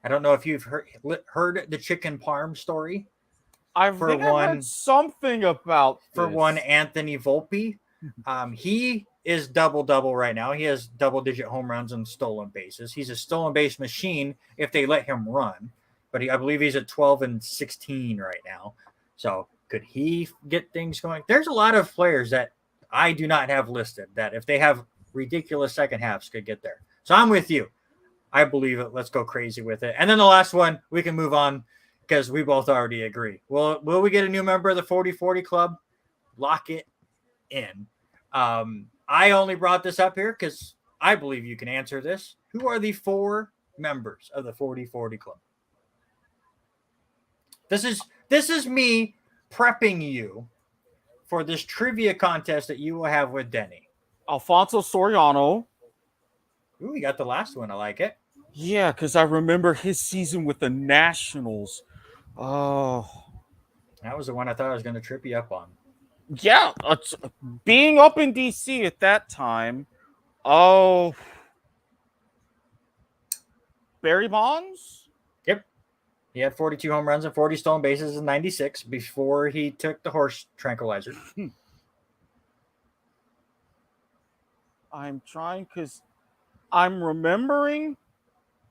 I don't know if you've heard the chicken parm story. I heard something about this. For one, Anthony Volpe. He is double right now. He has double-digit home runs and stolen bases. He's a stolen base machine if they let him run. But I believe he's at 12 and 16 right now. So could he get things going? There's a lot of players that I do not have listed that if they have ridiculous second halves could get there. So I'm with you. I believe it. Let's go crazy with it. And then the last one, we can move on because we both already agree. Will we get a new member of the 40-40 club? Lock it in. I only brought this up here because I believe you can answer this. Who are the 4 members of the 40-40 club? This is me prepping you for this trivia contest that you will have with Denny. Alfonso Soriano. Ooh, you got the last one. I like it. Yeah, because I remember his season with the Nationals. Oh. That was the one I thought I was going to trip you up on. Yeah, being up in D.C. at that time. Oh. Barry Bonds? Yep. He had 42 home runs and 40 stolen bases in 96 before he took the horse tranquilizer. I'm trying because I'm remembering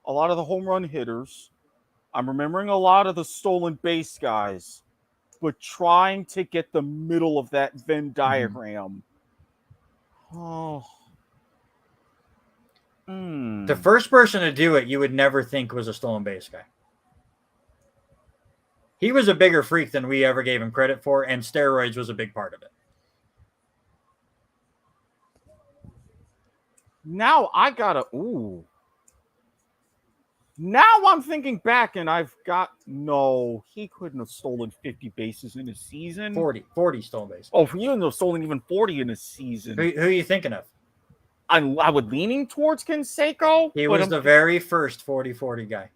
a lot of the home run hitters. I'm remembering a lot of the stolen base guys, but trying to get the middle of that Venn diagram. Oh. The first person to do it, you would never think was a stolen base guy. He was a bigger freak than we ever gave him credit for, and steroids was a big part of it. Now I gotta, Now I'm thinking back and he couldn't have stolen 50 bases in a season. 40 stolen bases. Oh, he wouldn't have stolen even 40 in a season. Who are you thinking of? I would leaning towards Canseco. He was the very first 40-40 guy.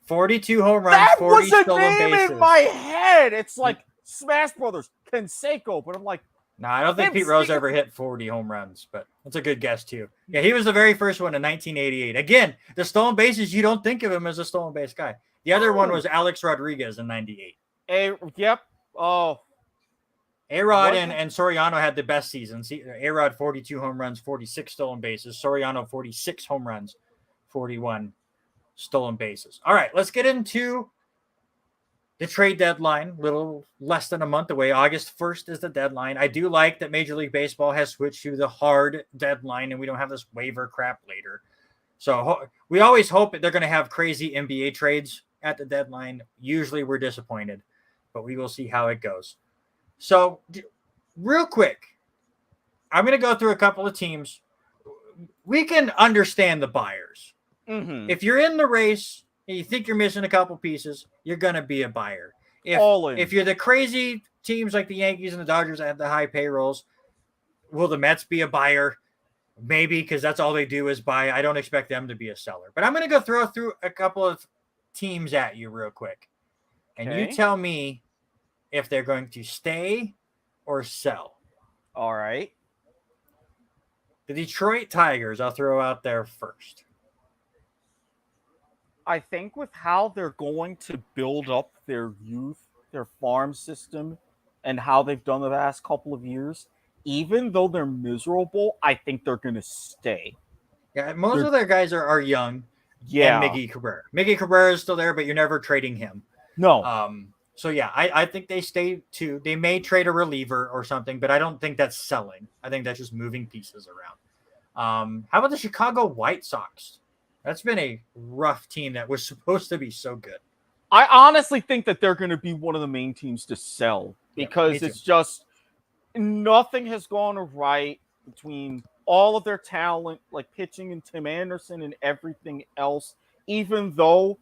42 home runs, 40 stolen bases. That was a name in my head. It's like Smash Brothers, Canseco, but I'm like, no, I don't think Pete Rose ever hit 40 home runs, but that's a good guess too. Yeah, he was the very first one in 1988. Again, the stolen bases, you don't think of him as a stolen base guy. The other one was Alex Rodriguez in 98. Yep. Oh. A-Rod and Soriano had the best seasons. A-Rod 42 home runs, 46 stolen bases. Soriano 46 home runs, 41 stolen bases. All right, let's get into the trade deadline. Little less than a month away. August 1st is the deadline. I do like that Major League Baseball has switched to the hard deadline and we don't have this waiver crap later. So we always hope that they're going to have crazy NBA trades at the deadline. Usually we're disappointed, but we will see how it goes. So real quick, I'm going to go through a couple of teams. We can understand the buyers. Mm-hmm. If you're in the race and you think you're missing a couple pieces, you're going to be a buyer. If you're the crazy teams like the Yankees and the Dodgers that have the high payrolls, will the Mets be a buyer? Maybe, because that's all they do is buy. I don't expect them to be a seller. But I'm going to go through a couple of teams at you real quick. And you tell me if they're going to stay or sell. All right. The Detroit Tigers, I'll throw out there first. I think with how they're going to build up their youth, their farm system, and how they've done the last couple of years, even though they're miserable, I think they're going to stay. Yeah, most of their guys are young. Yeah. And Miggy Cabrera. Miggy Cabrera is still there, but you're never trading him. No. So yeah, I think they stay too. They may trade a reliever or something, but I don't think that's selling. I think that's just moving pieces around. How about the Chicago White Sox? That's been a rough team that was supposed to be so good. I honestly think that they're going to be one of the main teams to sell because it's just nothing has gone right between all of their talent, like pitching and Tim Anderson and everything else. Even though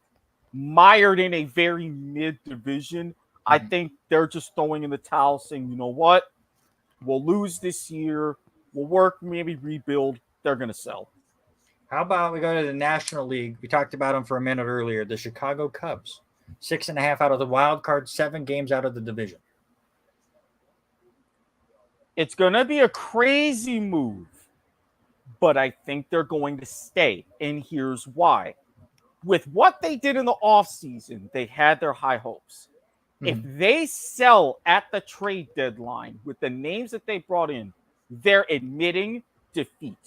mired in a very mid division, I think they're just throwing in the towel saying, you know what? We'll lose this year. We'll work, maybe rebuild. They're going to sell. How about we go to the National League? We talked about them for a minute earlier. The Chicago Cubs, 6.5 out of the wild card, 7 games out of the division. It's going to be a crazy move, but I think they're going to stay. And here's why. With what they did in the offseason, they had their high hopes. If they sell at the trade deadline with the names that they brought in, they're admitting defeat.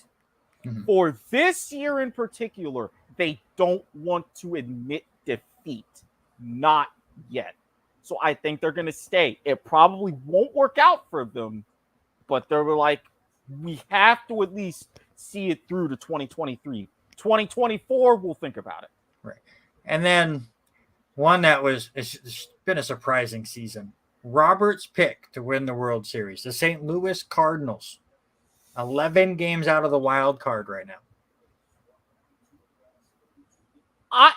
For this year in particular, they don't want to admit defeat. Not yet. So I think they're going to stay. It probably won't work out for them, but they're like, we have to at least see it through to 2023. 2024, we'll think about it. Right. And then one that it's been a surprising season. Robert's pick to win the World Series, the St. Louis Cardinals. 11 games out of the wild card right now.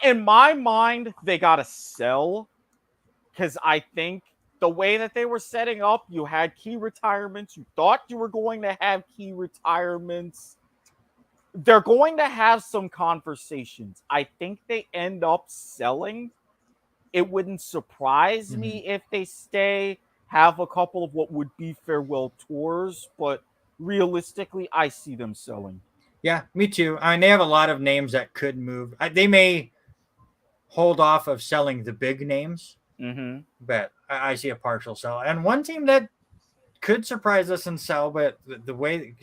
In my mind, they got to sell because I think the way that they were setting up, you had key retirements. You thought you were going to have key retirements. They're going to have some conversations. I think they end up selling. It wouldn't surprise me if they stay, have a couple of what would be farewell tours, but realistically, I see them selling. Yeah, me too. I mean, they have a lot of names that could move. They may hold off of selling the big names, but I see a partial sell. And one team that could surprise us and sell, but the way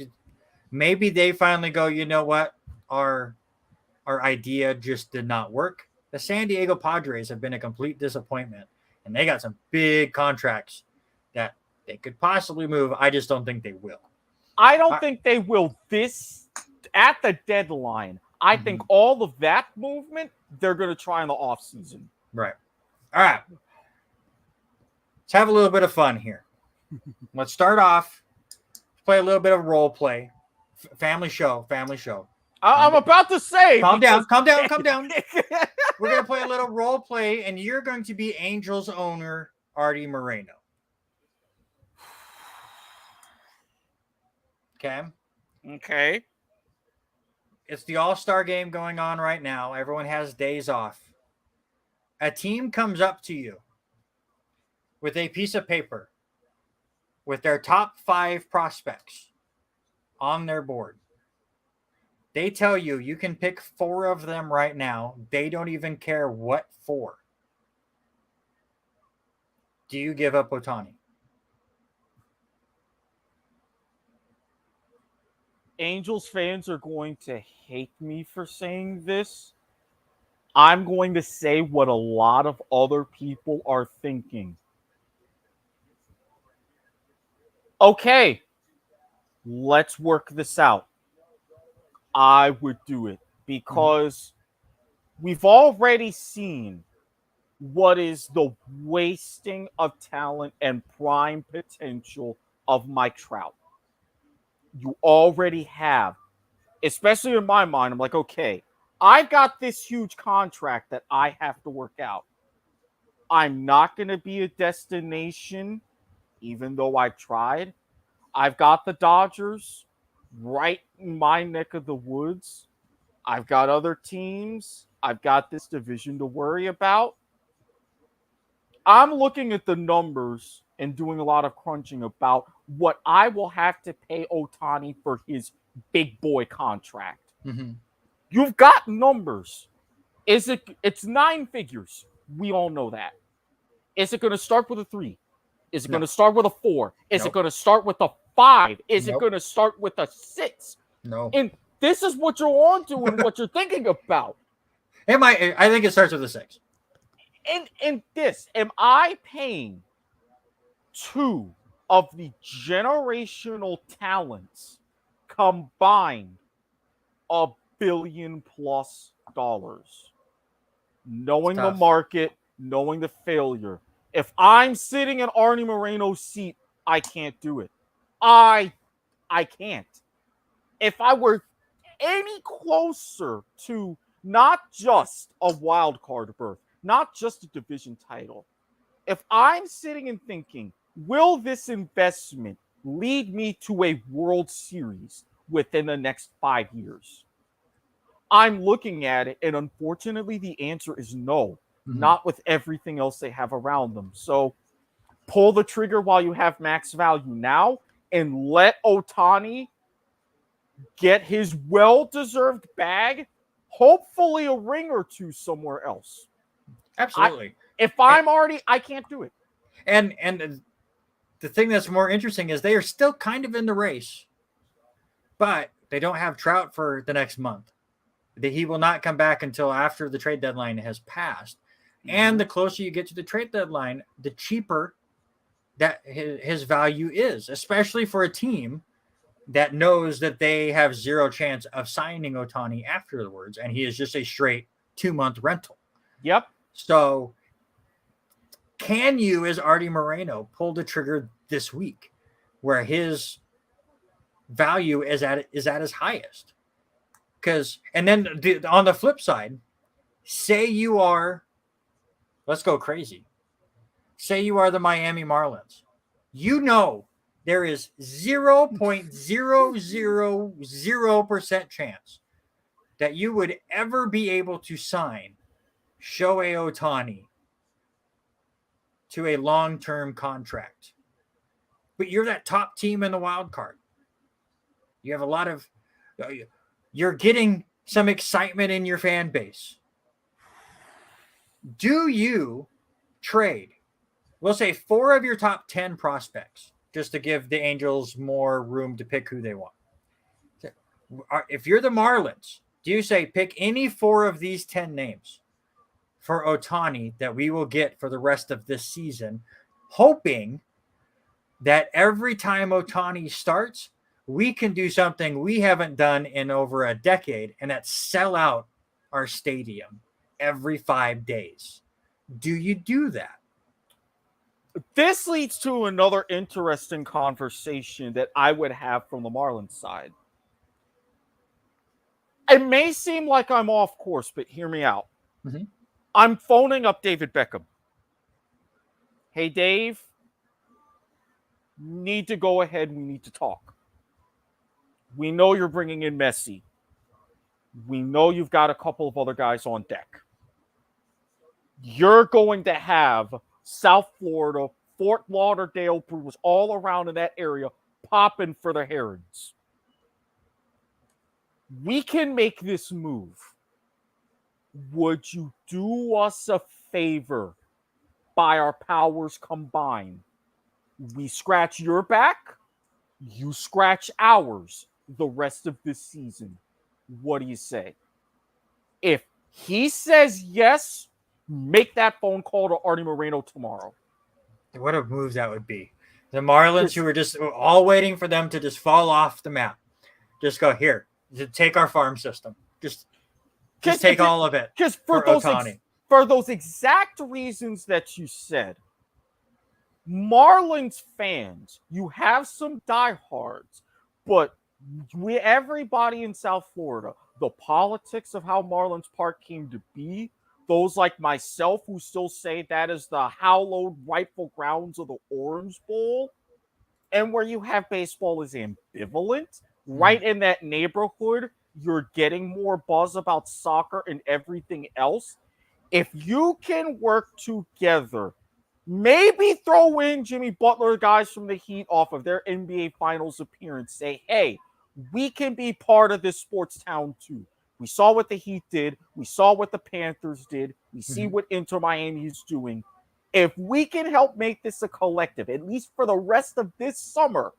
maybe they finally go, you know what, our idea just did not work. The San Diego Padres have been a complete disappointment, and they got some big contracts that they could possibly move. I just don't think they will. I don't think they will this at the deadline. I think all of that movement, they're going to try in the offseason. Right. All right. Let's have a little bit of fun here. Let's start off. Play a little bit of role play. Family show. I'm about to say. Calm down. We're going to play a little role play, and you're going to be Angels owner Artie Moreno. Okay. It's the All-Star game going on right now. Everyone has days off. A team comes up to you with a piece of paper with their top 5 prospects on their board. They tell you you can pick 4 of them right now. They don't even care what 4. Do you give up Ohtani? Angels fans are going to hate me for saying this. I'm going to say what a lot of other people are thinking. Okay, let's work this out. I would do it because we've already seen what is the wasting of talent and prime potential of Mike Trout. You already have, especially in my mind, I'm like, okay, I've got this huge contract that I have to work out. I'm not going to be a destination, even though I've tried. I've got the Dodgers right in my neck of the woods. I've got other teams. I've got this division to worry about. I'm looking at the numbers and doing a lot of crunching about what I will have to pay Ohtani for his big boy contract. You've got numbers. It's 9 figures. We all know that. Is it going to start with a 3? Is it going to start with a 4? Is it going to start with a 5? Is it going to start with a 6? No. And this is what you're on to and what you're thinking about. I think it starts with a 6. in this, am I paying two of the generational talents combined $1 billion plus, knowing the market, knowing the failure? If I'm sitting in Arnie Moreno's seat, I can't do it. I can't. If I were any closer to not just a wild card berth, not just a division title, if I'm sitting and thinking, will this investment lead me to a World Series within the next 5 years? I'm looking at it, and unfortunately, the answer is no, not with everything else they have around them. So pull the trigger while you have max value now, and let Ohtani get his well-deserved bag, hopefully a ring or two somewhere else. Absolutely. I can't do it. And the thing that's more interesting is they are still kind of in the race, but they don't have Trout for the next month. He will not come back until after the trade deadline has passed. And the closer you get to the trade deadline, the cheaper that his value is, especially for a team that knows that they have zero chance of signing Ohtani afterwards, and he is just a straight 2-month rental. Yep. So can you, as Artie Moreno, pull the trigger this week where his value is at his highest? Because, and then on the flip side, say you are, let's go crazy. Say you are the Miami Marlins. You know there is 0.000% chance that you would ever be able to sign Shohei Ohtani to a long-term contract. But you're that top team in the wild card. You have a lot of, you're getting some excitement in your fan base. Do you trade, we'll say 4 of your top 10 prospects, just to give the Angels more room to pick who they want? If you're the Marlins, do you say pick any 4 of these 10 names for Ohtani that we will get for the rest of this season, hoping that every time Ohtani starts, we can do something we haven't done in over a decade, and that's sell out our stadium every 5 days? Do you do that? This leads to another interesting conversation that I would have from the Marlins side. It may seem like I'm off course, but hear me out. Mm-hmm. I'm phoning up David Beckham. Hey, Dave, need to go ahead. We need to talk. We know you're bringing in Messi. We know you've got a couple of other guys on deck. You're going to have South Florida, Fort Lauderdale, Brewers, all around in that area popping for the Herons. We can make this move. Would you do us a favor by our powers combined? We scratch your back, you scratch ours the rest of this season. What do you say? If he says yes, make that phone call to Artie Moreno tomorrow. What a move that would be. The Marlins, who were just all waiting for them to just fall off the map, just go, here, take our farm system. Just take all of it. Just for Ohtani. For those exact reasons that you said, Marlins fans, you have some diehards, but everybody in South Florida, the politics of how Marlins Park came to be, those like myself who still say that is the hallowed rightful grounds of the Orange Bowl, and where you have baseball is ambivalent, right in that neighborhood, you're getting more buzz about soccer and everything else. If you can work together, maybe throw in Jimmy Butler, guys from the Heat, off of their NBA Finals appearance, say, hey, we can be part of this sports town too. We saw what the Heat did. We saw what the Panthers did. We see what Inter Miami is doing. If we can help make this a collective, at least for the rest of this summer,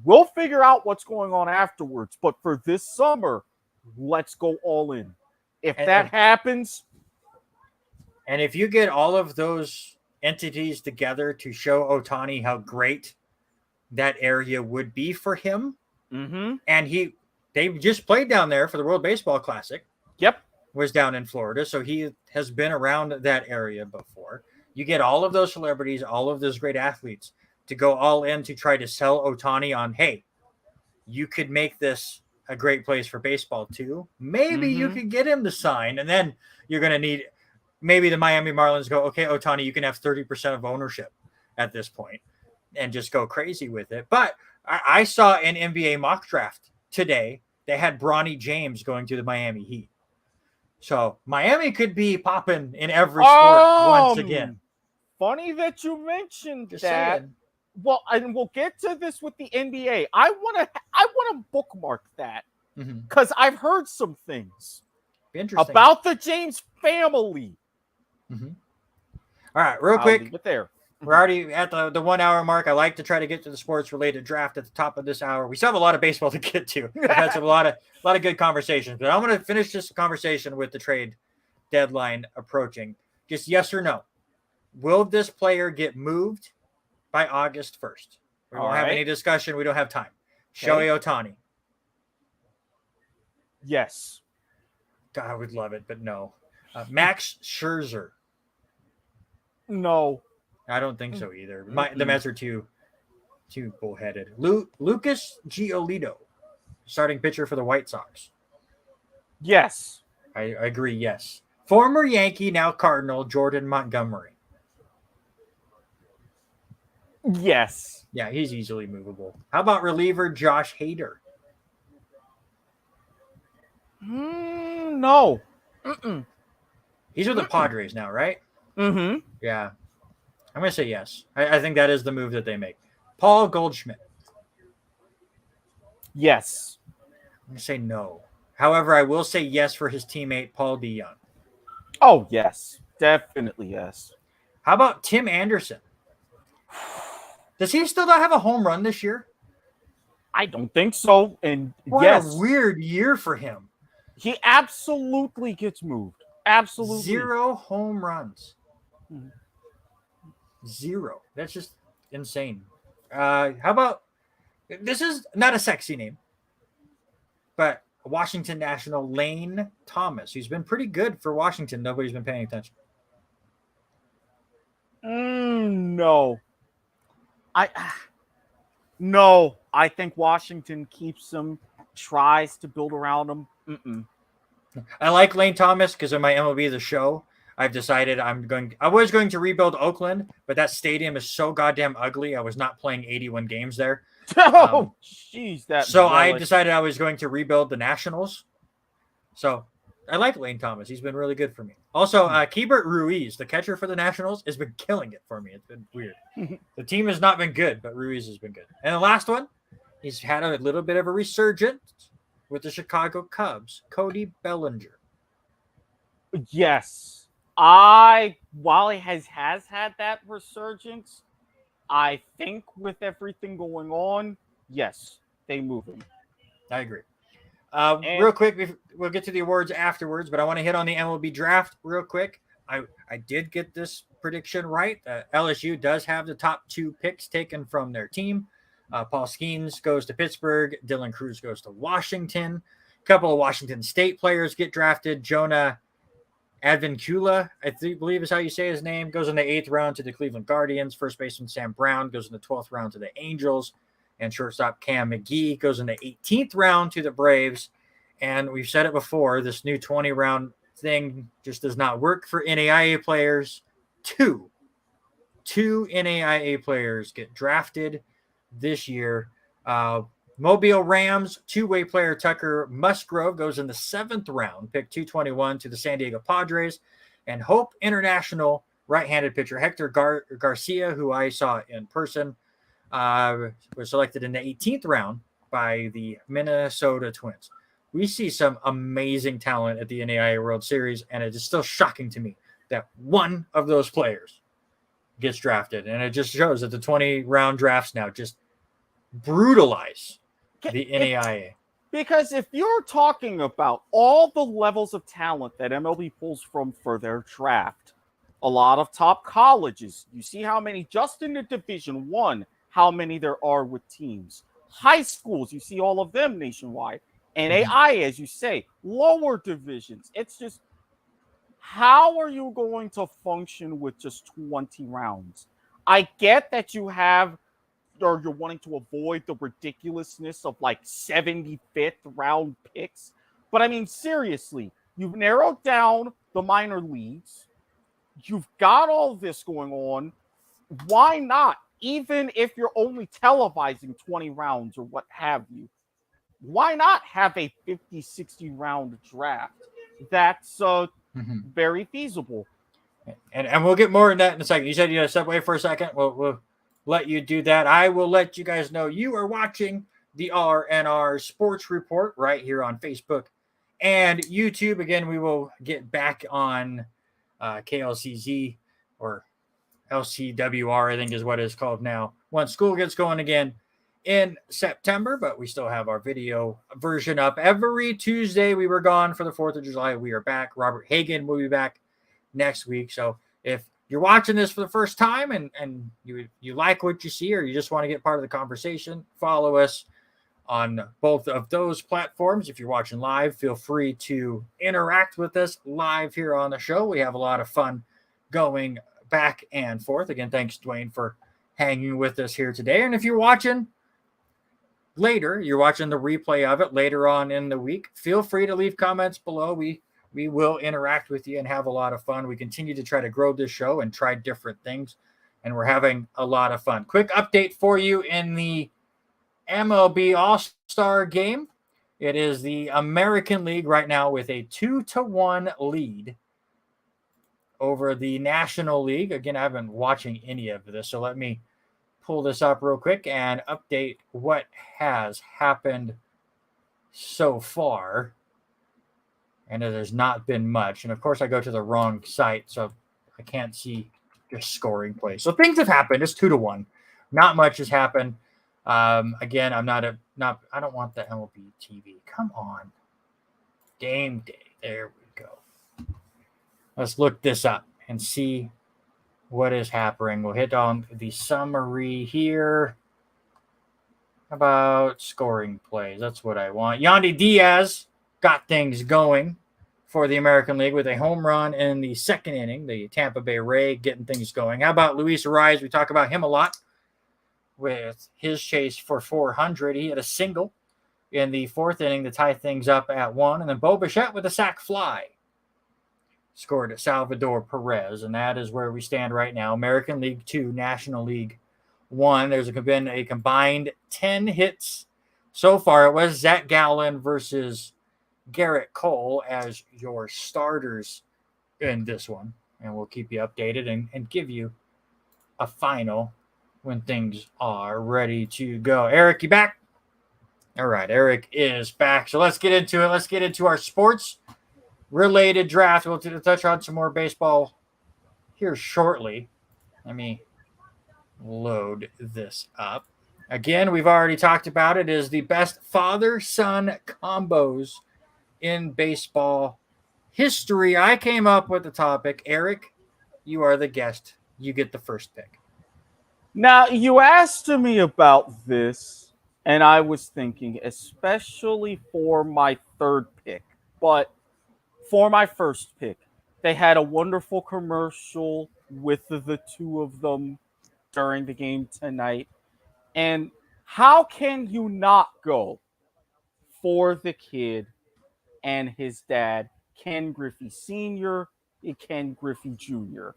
we'll figure out what's going on afterwards. But for this summer, let's go all in. If that happens, And if you get all of those entities together to show Ohtani how great that area would be for him, Mm-hmm. and they just played down there for the World Baseball Classic. Yep. Was down in Florida, so he has been around that area before. You get all of those celebrities, all of those great athletes to go all in to try to sell Ohtani on, hey, you could make this a great place for baseball too. Maybe you could get him to sign, and then you're going to need maybe the Miami Marlins go, okay, Ohtani, you can have 30% of ownership at this point and just go crazy with it. But I saw an NBA mock draft today. They had Bronny James going to the Miami Heat. So Miami could be popping in every sport once again. Funny that you mentioned Just that. saying. Well, and we'll get to this with the NBA. I want to bookmark that because I've heard some things about the James family. Mm-hmm. All right, real quick. Leave it there. We're already at the 1 hour mark. I like to try to get to the sports related draft at the top of this hour. We still have a lot of baseball to get to. I've had a lot of good conversations, but I'm going to finish this conversation with the trade deadline approaching. Just yes or no. Will this player get moved by August 1st? We won't have any discussion. We don't have time. Okay. Shohei Ohtani. Yes. God, I would love it, but no. Max Scherzer. No. I don't think so either. The Mets are too bullheaded. Lucas Giolito, starting pitcher for the White Sox. Yes. I agree, yes. Former Yankee, now Cardinal, Jordan Montgomery. Yes. Yeah, he's easily movable. How about reliever Josh Hader? No. He's with the Padres now, right? Mm-hmm. Yeah. I'm going to say yes. I think that is the move that they make. Paul Goldschmidt. Yes. I'm going to say no. However, I will say yes for his teammate, Paul DeYoung. Oh, yes. Definitely yes. How about Tim Anderson? Does he still not have a home run this year? I don't think so. And what a weird year for him. He absolutely gets moved. Absolutely. 0 home runs. 0. That's just insane. How about, this is not a sexy name, but Washington National Lane Thomas, who's been pretty good for Washington. Nobody's been paying attention. No. No. I think Washington keeps him, tries to build around him. I like Lane Thomas because of my MLB The Show. I've decided I was going to rebuild Oakland, but that stadium is so goddamn ugly. I was not playing 81 games there. Oh, jeez. I decided I was going to rebuild the Nationals. So I like Lane Thomas. He's been really good for me. Also, Keibert Ruiz, the catcher for the Nationals, has been killing it for me. It's been weird. The team has not been good, but Ruiz has been good. And the last one, he's had a little bit of a resurgence with the Chicago Cubs, Cody Bellinger. Yes. While he has had that resurgence, I think with everything going on, yes, they move him. I agree. Real quick, we'll get to the awards afterwards, but I want to hit on the MLB draft real quick. I did get this prediction right. LSU does have the top 2 picks taken from their team. Paul Skeens goes to Pittsburgh. Dylan Cruz goes to Washington. A couple of Washington State players get drafted. Jonah Advincula, believe is how you say his name, goes in the 8th round to the Cleveland Guardians. First baseman Sam Brown goes in the 12th round to the Angels. And shortstop Cam McGee goes in the 18th round to the Braves. And we've said it before, this new 20-round thing just does not work for NAIA players. Two NAIA players get drafted this year. Mobile Rams two-way player Tucker Musgrove goes in the 7th round, pick 221 to the San Diego Padres. And Hope International right-handed pitcher Hector Garcia, who I saw in person, was selected in the 18th round by the Minnesota Twins. We see some amazing talent at the NAIA World Series, and it is still shocking to me that one of those players gets drafted. And it just shows that the 20-round drafts now just brutalize the NAIA. Because if you're talking about all the levels of talent that MLB pulls from for their draft, a lot of top colleges. You see how many just in the Division One, how many there are with teams. High schools, you see all of them nationwide. NAI, as you say, lower divisions. It's just, how are you going to function with just 20 rounds? I get that you have, or you're wanting to avoid the ridiculousness of like 75th round picks. But I mean, seriously, you've narrowed down the minor leagues. You've got all this going on. Why not? Even if you're only televising 20 rounds or what have you, why not have a 50, 60 round draft? That's very feasible. And we'll get more in that in a second. You said you had to step away for a second. We'll let you do that. I will let you guys know you are watching the R&R Sports Report right here on Facebook and YouTube. Again, we will get back on KLCZ or LCWR, I think is what it's called now, once school gets going again in September. But we still have our video version up every Tuesday. We were gone for the 4th of July. We are back. Robert Hagan will be back next week. So if you're watching this for the first time and you like what you see, or you just want to get part of the conversation, follow us on both of those platforms. If you're watching live, feel free to interact with us live here on the show. We have a lot of fun going back and forth. Again, thanks, Dwayne, for hanging with us here today. And if you're watching later, you're watching the replay of it later on in the week, feel free to leave comments below. We will interact with you and have a lot of fun. We continue to try to grow this show and try different things, and we're having a lot of fun. Quick update for you in the MLB All-Star game. It is the American League right now with a 2-1 lead over the National League. Again, I haven't been watching any of this, so let me pull this up real quick and update what has happened so far. And there's not been much. And of course, I go to the wrong site, so I can't see just scoring plays. So things have happened. It's 2-1. Not much has happened. Again, I don't want the MLB TV. Come on. Game day. There we go. Let's look this up and see what is happening. We'll hit on the summary here about scoring plays. That's what I want. Yandy Diaz got things going for the American League with a home run in the second inning. The Tampa Bay Ray getting things going. How about Luis Ariz? We talk about him a lot with his chase for 400. He had a single in the fourth inning to tie things up at 1. And then Bo Bichette with a sac fly scored at Salvador Perez. And that is where we stand right now. American League 2, National League 1. There's been a combined 10 hits so far. It was Zach Gallen versus Garrett Cole as your starters in this one. And we'll keep you updated and give you a final when things are ready to go. Erik, you back? All right, Erik is back. So let's get into it. Let's get into our sports-related draft. We'll touch on some more baseball here shortly. Let me load this up. Again, we've already talked about it. It is the best father-son combos in baseball history. I came up with the topic. Erik, you are the guest. You get the first pick. Now, you asked me about this, and I was thinking, especially for my third pick, but for my first pick, they had a wonderful commercial with the two of them during the game tonight. And how can you not go for the kid and his dad, Ken Griffey Sr. and Ken Griffey Jr.,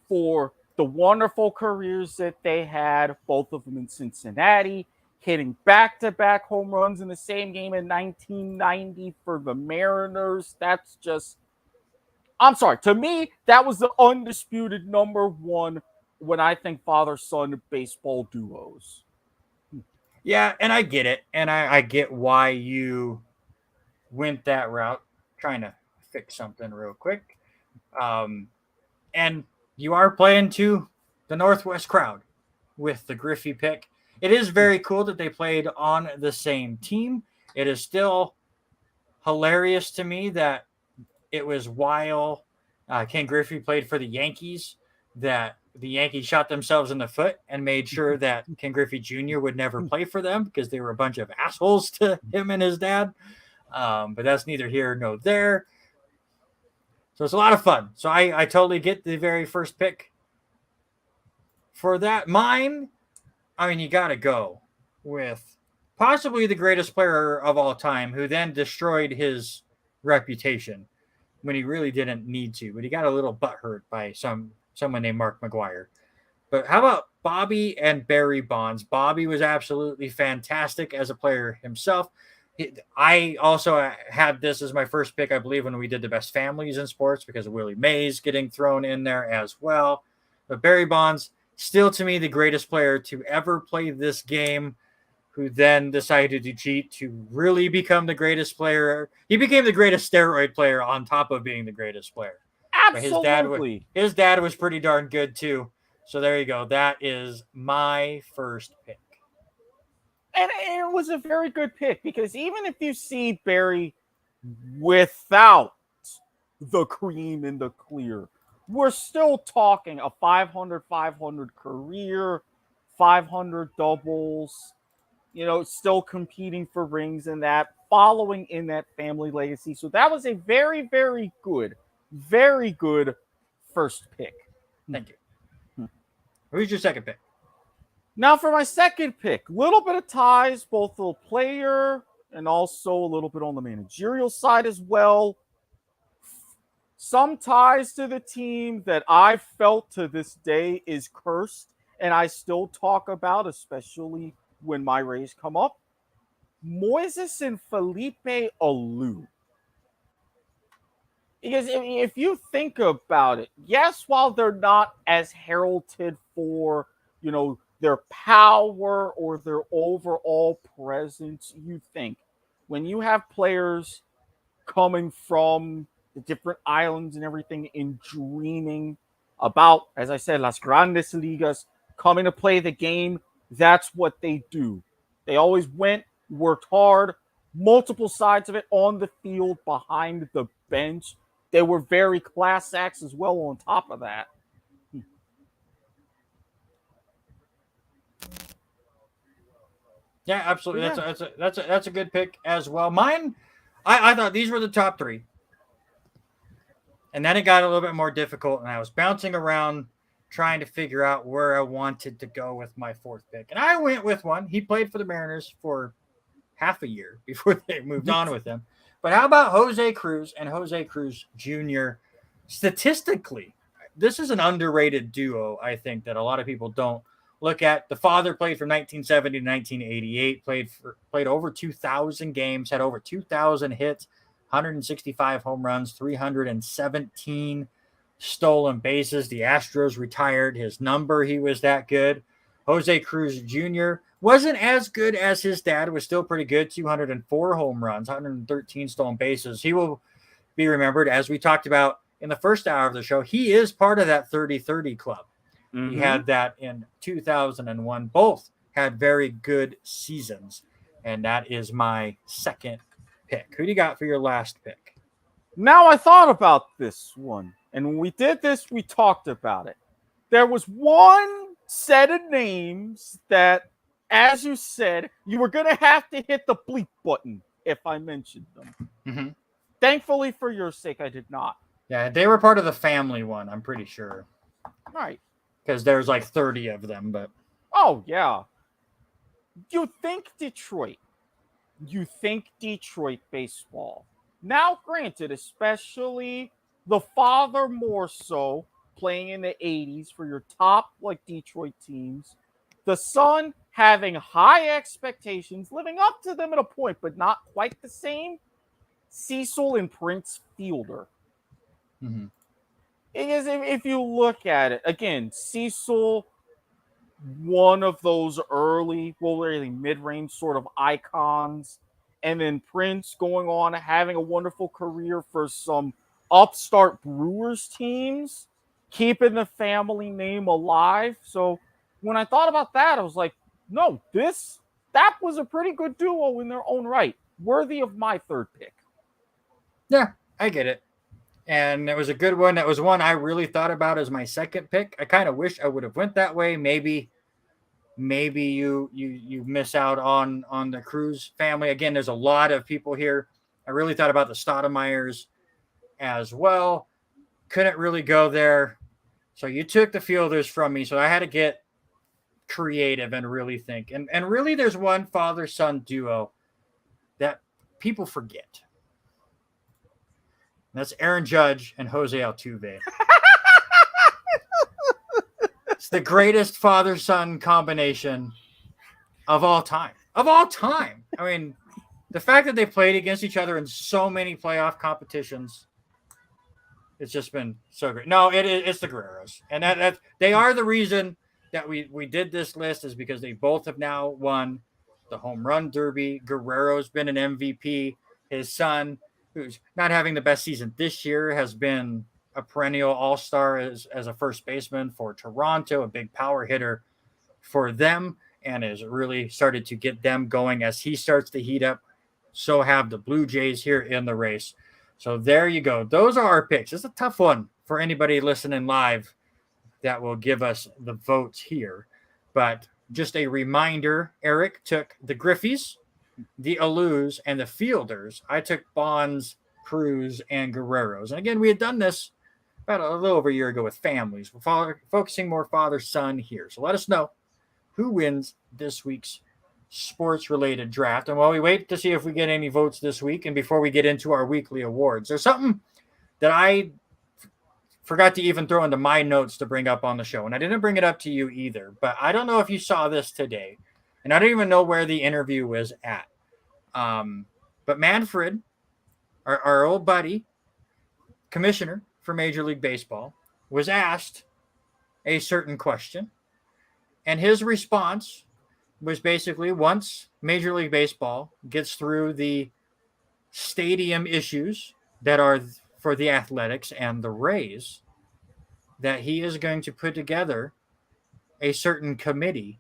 for the wonderful careers that they had, both of them in Cincinnati, hitting back-to-back home runs in the same game in 1990 for the Mariners. That's just, I'm sorry, to me, that was the undisputed number one when I think father-son baseball duos. Yeah, and I get it. And I get why you went that route. Trying to fix something real quick. And you are playing to the Northwest crowd with the Griffey pick. It is very cool that they played on the same team. It is still hilarious to me that it was while Ken Griffey played for the Yankees, that the Yankees shot themselves in the foot and made sure that Ken Griffey Jr. would never play for them because they were a bunch of assholes to him and his dad. But that's neither here nor there. So it's a lot of fun. So I totally get the very first pick for that. Mine, I mean, you got to go with possibly the greatest player of all time who then destroyed his reputation when he really didn't need to, but he got a little butthurt by someone named Mark McGuire. But how about Bobby and Barry Bonds? Bobby was absolutely fantastic as a player himself. I also had this as my first pick, I believe, when we did the best families in sports because of Willie Mays getting thrown in there as well. But Barry Bonds, still to me the greatest player to ever play this game, who then decided to cheat to really become the greatest player. He became the greatest steroid player on top of being the greatest player. Absolutely. But his dad was pretty darn good too. So there you go. That is my first pick. And it was a very good pick because even if you see Barry without the cream in the clear, we're still talking a 500 career, 500 doubles, still competing for rings and that, following in that family legacy. So that was a very, very good first pick. Thank you. Who's your second pick? Now for my second pick, a little bit of ties, both the player and also a little bit on the managerial side as well. Some ties to the team that I felt to this day is cursed, and I still talk about, especially when my Rays come up. Moises and Felipe Alou. Because if you think about it, yes, while they're not as heralded for, their power or their overall presence, you think when you have players coming from the different islands and everything and dreaming about, as I said, Las Grandes Ligas, coming to play the game, that's what they do. They always worked hard, multiple sides of it, on the field, behind the bench. They were very class acts as well on top of that. Yeah, absolutely. That's a good pick as well. Mine, I thought these were the top three. And then it got a little bit more difficult, and I was bouncing around trying to figure out where I wanted to go with my fourth pick. And I went with one. He played for the Mariners for half a year before they moved on with him. But how about Jose Cruz and Jose Cruz Jr.? Statistically, this is an underrated duo, I think, that a lot of people don't look at. The father played from 1970 to 1988, played over 2,000 games, had over 2,000 hits, 165 home runs, 317 stolen bases. The Astros retired his number. He was that good. Jose Cruz Jr. wasn't as good as his dad, was still pretty good. 204 home runs, 113 stolen bases. He will be remembered, as we talked about in the first hour of the show. He is part of that 30-30 club. Mm-hmm. He had that in 2001. Both had very good seasons. And that is my second pick. Who do you got for your last pick? Now I thought about this one. And when we did this, we talked about it. There was one set of names that, as you said, you were going to have to hit the bleep button if I mentioned them. Mm-hmm. Thankfully, for your sake, I did not. Yeah, they were part of the family one, I'm pretty sure. Right. Because there's like 30 of them, but... Oh, yeah. You think Detroit. You think Detroit baseball. Now, granted, especially the father more so, playing in the 80s for your top, Detroit teams. The son having high expectations, living up to them at a point, but not quite the same. Cecil and Prince Fielder. Mm-hmm. Because if you look at it, again, Cecil, one of those early, really mid-range sort of icons. And then Prince going on, having a wonderful career for some upstart Brewers teams, keeping the family name alive. So when I thought about that, I was like, no, that was a pretty good duo in their own right. Worthy of my third pick. Yeah, I get it. And it was a good one. That was one I really thought about as my second pick. I kind of wish I would have went that way. Maybe you miss out on the Cruz family. Again, there's a lot of people here. I really thought about the Stoudemire's as well. Couldn't really go there. So you took the Fielders from me. So I had to get creative and really think. And really there's one father-son duo that people forget. And that's Aaron Judge and Jose Altuve. It's the greatest father-son combination of all time. Of all time. I mean, the fact that they played against each other in so many playoff competitions, it's just been so great. No, it's the Guerreros. And that they are the reason that we did this list, is because they both have now won the home run derby. Guerrero's been an MVP. His son, who's not having the best season this year, has been a perennial all-star as a first baseman for Toronto, a big power hitter for them, and has really started to get them going as he starts to heat up. So have the Blue Jays here in the race. So there you go. Those are our picks. It's a tough one for anybody listening live that will give us the votes here. But just a reminder, Erik took the Griffies, the Alus, and the Fielders. I took Bonds, Cruz, and Guerreros. And again, we had done this about a little over a year ago with families. We're focusing more father-son here. So let us know who wins this week's sports-related draft. And while we wait to see if we get any votes this week, and before we get into our weekly awards, there's something that I forgot to even throw into my notes to bring up on the show. And I didn't bring it up to you either. But I don't know if you saw this today. And I don't even know where the interview was at. But Manfred, our old buddy, commissioner for Major League Baseball, was asked a certain question. And his response was basically, once Major League Baseball gets through the stadium issues that are for the Athletics and the Rays, that he is going to put together a certain committee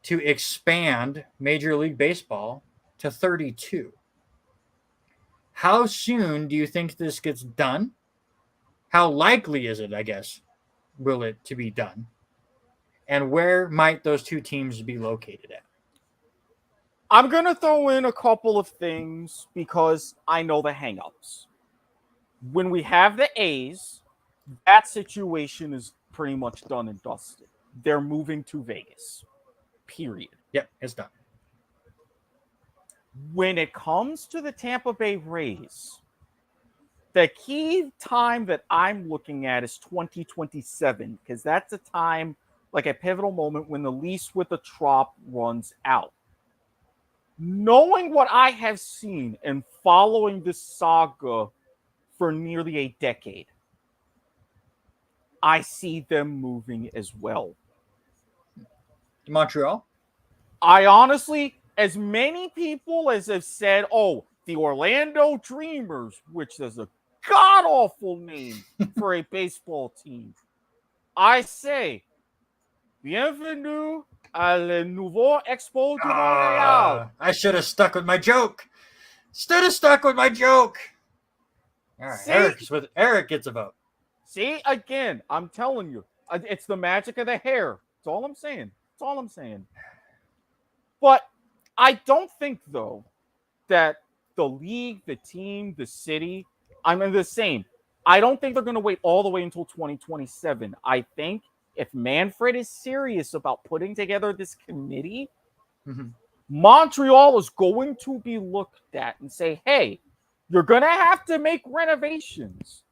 to expand Major League Baseball to 32. How soon do you think this gets done? How likely is it, I guess, will it to be done? And where might those two teams be located at? I'm going to throw in a couple of things because I know the hangups. When we have the A's, that situation is pretty much done and dusted. They're moving to Vegas. Period. Yep, it's done. When it comes to the Tampa Bay Rays, the key time that I'm looking at is 2027, because that's a time, like a pivotal moment, when the lease with the Trop runs out. Knowing what I have seen and following this saga for nearly a decade, I see them moving as well. Montreal? I honestly, as many people as have said, oh, the Orlando Dreamers, which is a god-awful name for a baseball team, I say, bienvenue à le nouveau Expo de Montréal. I should have stuck with my joke. All right, Erik gets a vote. See, again, I'm telling you, it's the magic of the hair. That's all I'm saying. But I don't think, though, that the league, the team, the city, I mean, the same. I don't think they're going to wait all the way until 2027. I think if Manfred is serious about putting together this committee, Montreal is going to be looked at and say, hey, you're going to have to make renovations.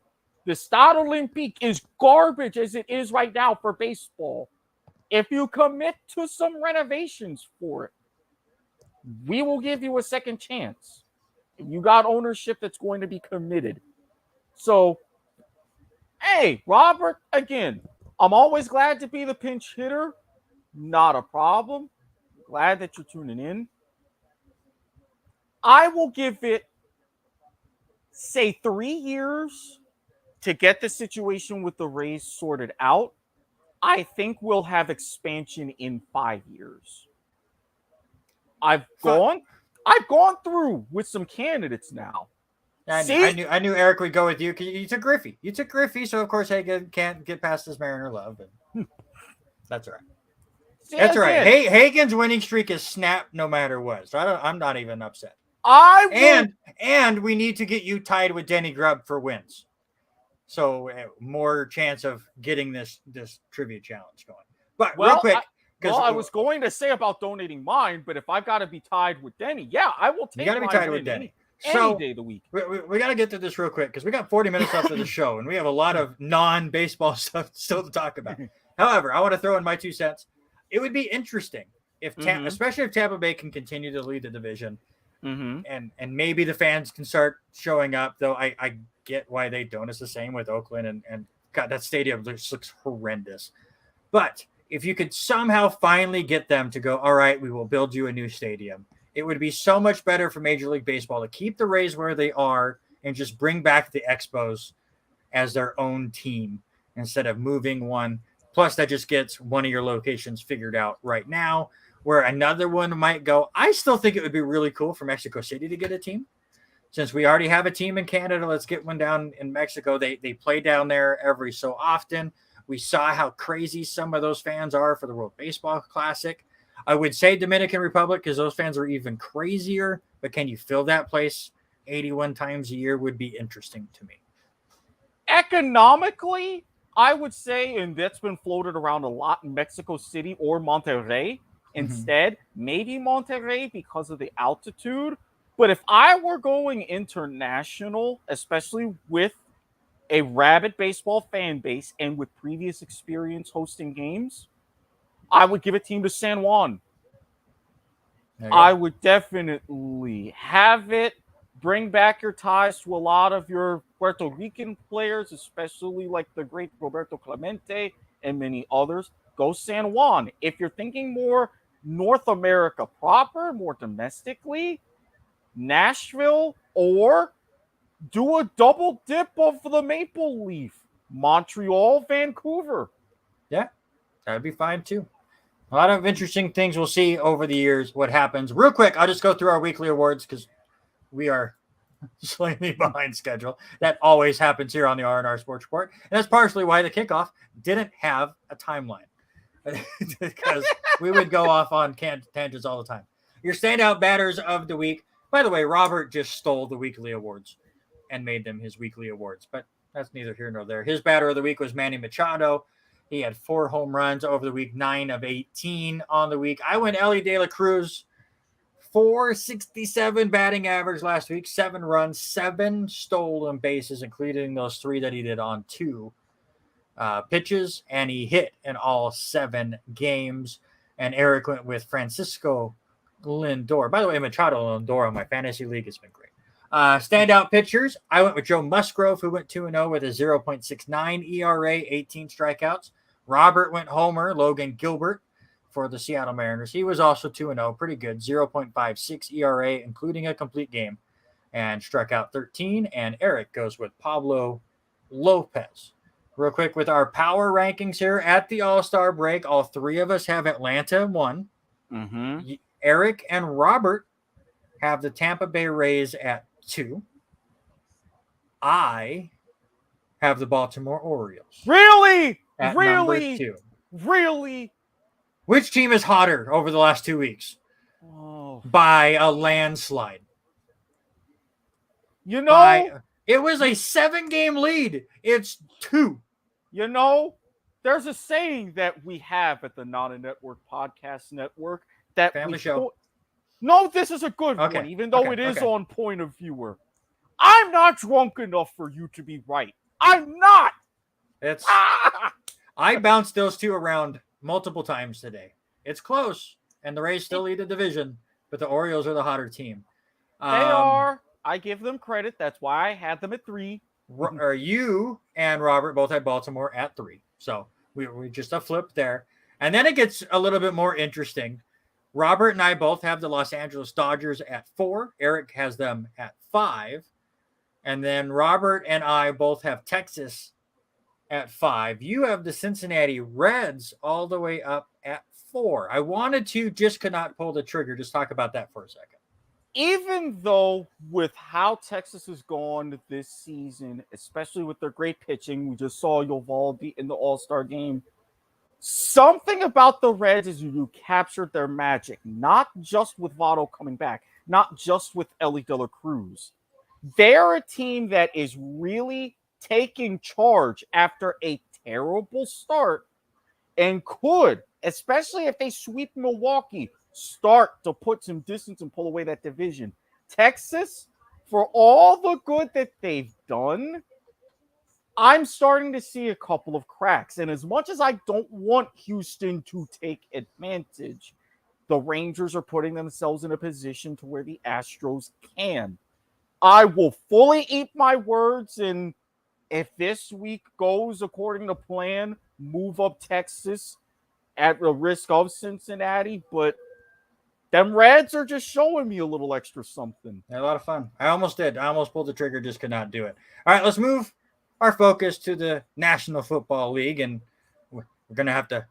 The Stade Olympique is garbage as it is right now for baseball. If you commit to some renovations for it, we will give you a second chance. You got ownership that's going to be committed. So, hey, Robert, again, I'm always glad to be the pinch hitter. Not a problem. Glad that you're tuning in. I will give it, say, 3 years to get the situation with the Rays sorted out. I think we'll have expansion in 5 years. I've gone through with some candidates now. I knew Erik would go with you because you took Griffey. You took Griffey, so of course Hagen can't get past his Mariner love. And that's all right. That's all right. Hagen's winning streak is snapped no matter what. So I'm not even upset. And we need to get you tied with Denny Grubb for wins. So more chance of getting this trivia challenge going. But real quick, I was going to say about donating mine, but if I've got to be tied with Denny, I will take. You got to be tied with Denny any day of the week. We got to get through this real quick because we got 40 minutes left of the show, and we have a lot of non-baseball stuff still to talk about. However, I want to throw in my 2 cents. It would be interesting if, especially if Tampa Bay can continue to lead the division, and maybe the fans can start showing up. Though I get why they don't. It's the same with Oakland, and God, that stadium looks horrendous. But if you could somehow finally get them to go, all right, we will build you a new stadium. It would be so much better for Major League Baseball to keep the Rays where they are and just bring back the Expos as their own team instead of moving one. Plus, that just gets one of your locations figured out right now, where another one might go. I still think it would be really cool for Mexico City to get a team. Since we already have a team in Canada, let's get one down in Mexico. They play down there every so often. We saw how crazy some of those fans are for the World Baseball Classic. I would say Dominican Republic because those fans are even crazier. But can you fill that place 81 times a year would be interesting to me. Economically, I would say, and that's been floated around a lot in Mexico City or Monterrey instead. Maybe Monterrey because of the altitude. But if I were going international, especially with a rabid baseball fan base and with previous experience hosting games, I would give a team to San Juan. I would definitely have it. Bring back your ties to a lot of your Puerto Rican players, especially like the great Roberto Clemente and many others. Go San Juan. If you're thinking more North America proper, more domestically, Nashville, or do a double dip of the Maple Leaf, Montreal, Vancouver. Yeah, that would be fine too. A lot of interesting things we'll see over the years, what happens. Real quick, I'll just go through our weekly awards because we are slightly behind schedule. That always happens here on the R&R Sports Report. And that's partially why the kickoff didn't have a timeline because we would go off on tangents all the time. Your standout batters of the week. By the way, Robert just stole the weekly awards and made them his weekly awards, but that's neither here nor there. His batter of the week was Manny Machado. He had 4 home runs over the week, 9 of 18 on the week. I went Ellie De La Cruz, 467 batting average last week, 7 runs, 7 stolen bases, including those 3 that he did on 2 pitches, and he hit in all 7 games. And Erik went with Francisco Lindor. By the way, Machado Lindor on my fantasy league has been great. Standout pitchers, I went with Joe Musgrove, who went 2-0 with a 0.69 ERA, 18 strikeouts. Robert went homer. Logan Gilbert for the Seattle Mariners. He was also 2-0, pretty good, 0.56 ERA, including a complete game, and struck out 13. And Erik goes with Pablo Lopez. Real quick with our power rankings here at the All-Star break, all 3 of us have Atlanta 1. Erik and Robert have the Tampa Bay Rays at 2. I have the Baltimore Orioles. Really? At number 2. Really? Which team is hotter over the last 2 weeks? Oh. By a landslide. You know, it was a 7-game lead. It's 2. You know, there's a saying that we have at the Not a Network Podcast Network that family show. No, this is a good one, even though it is on point of viewer. I'm not drunk enough for you to be right. I'm not. I bounced those 2 around multiple times today. It's close, and the Rays still lead the division, but the Orioles are the hotter team. They are. I give them credit. That's why I had them at 3. You and Robert both had Baltimore at 3. So we just a flip there. And then it gets a little bit more interesting. Robert and I both have the Los Angeles Dodgers at 4. Erik has them at 5. And then Robert and I both have Texas at 5. You have the Cincinnati Reds all the way up at 4. I wanted to, just could not pull the trigger. Just talk about that for a second. even though with how Texas has gone this season, especially with their great pitching, we just saw Uvalde in the All-Star game. Something about the Reds is you captured their magic, not just with Votto coming back, not just with Ellie De La Cruz. They're a team that is really taking charge after a terrible start and could, especially if they sweep Milwaukee, start to put some distance and pull away that division. Texas, for all the good that they've done, I'm starting to see a couple of cracks. And as much as I don't want Houston to take advantage, the Rangers are putting themselves in a position to where the Astros can. I will fully eat my words, and if this week goes according to plan, move up Texas at the risk of Cincinnati. But them Reds are just showing me a little extra something. A lot of fun. I almost did. I almost pulled the trigger, just could not do it. All right, let's move our focus to the National Football League, and we're going to have to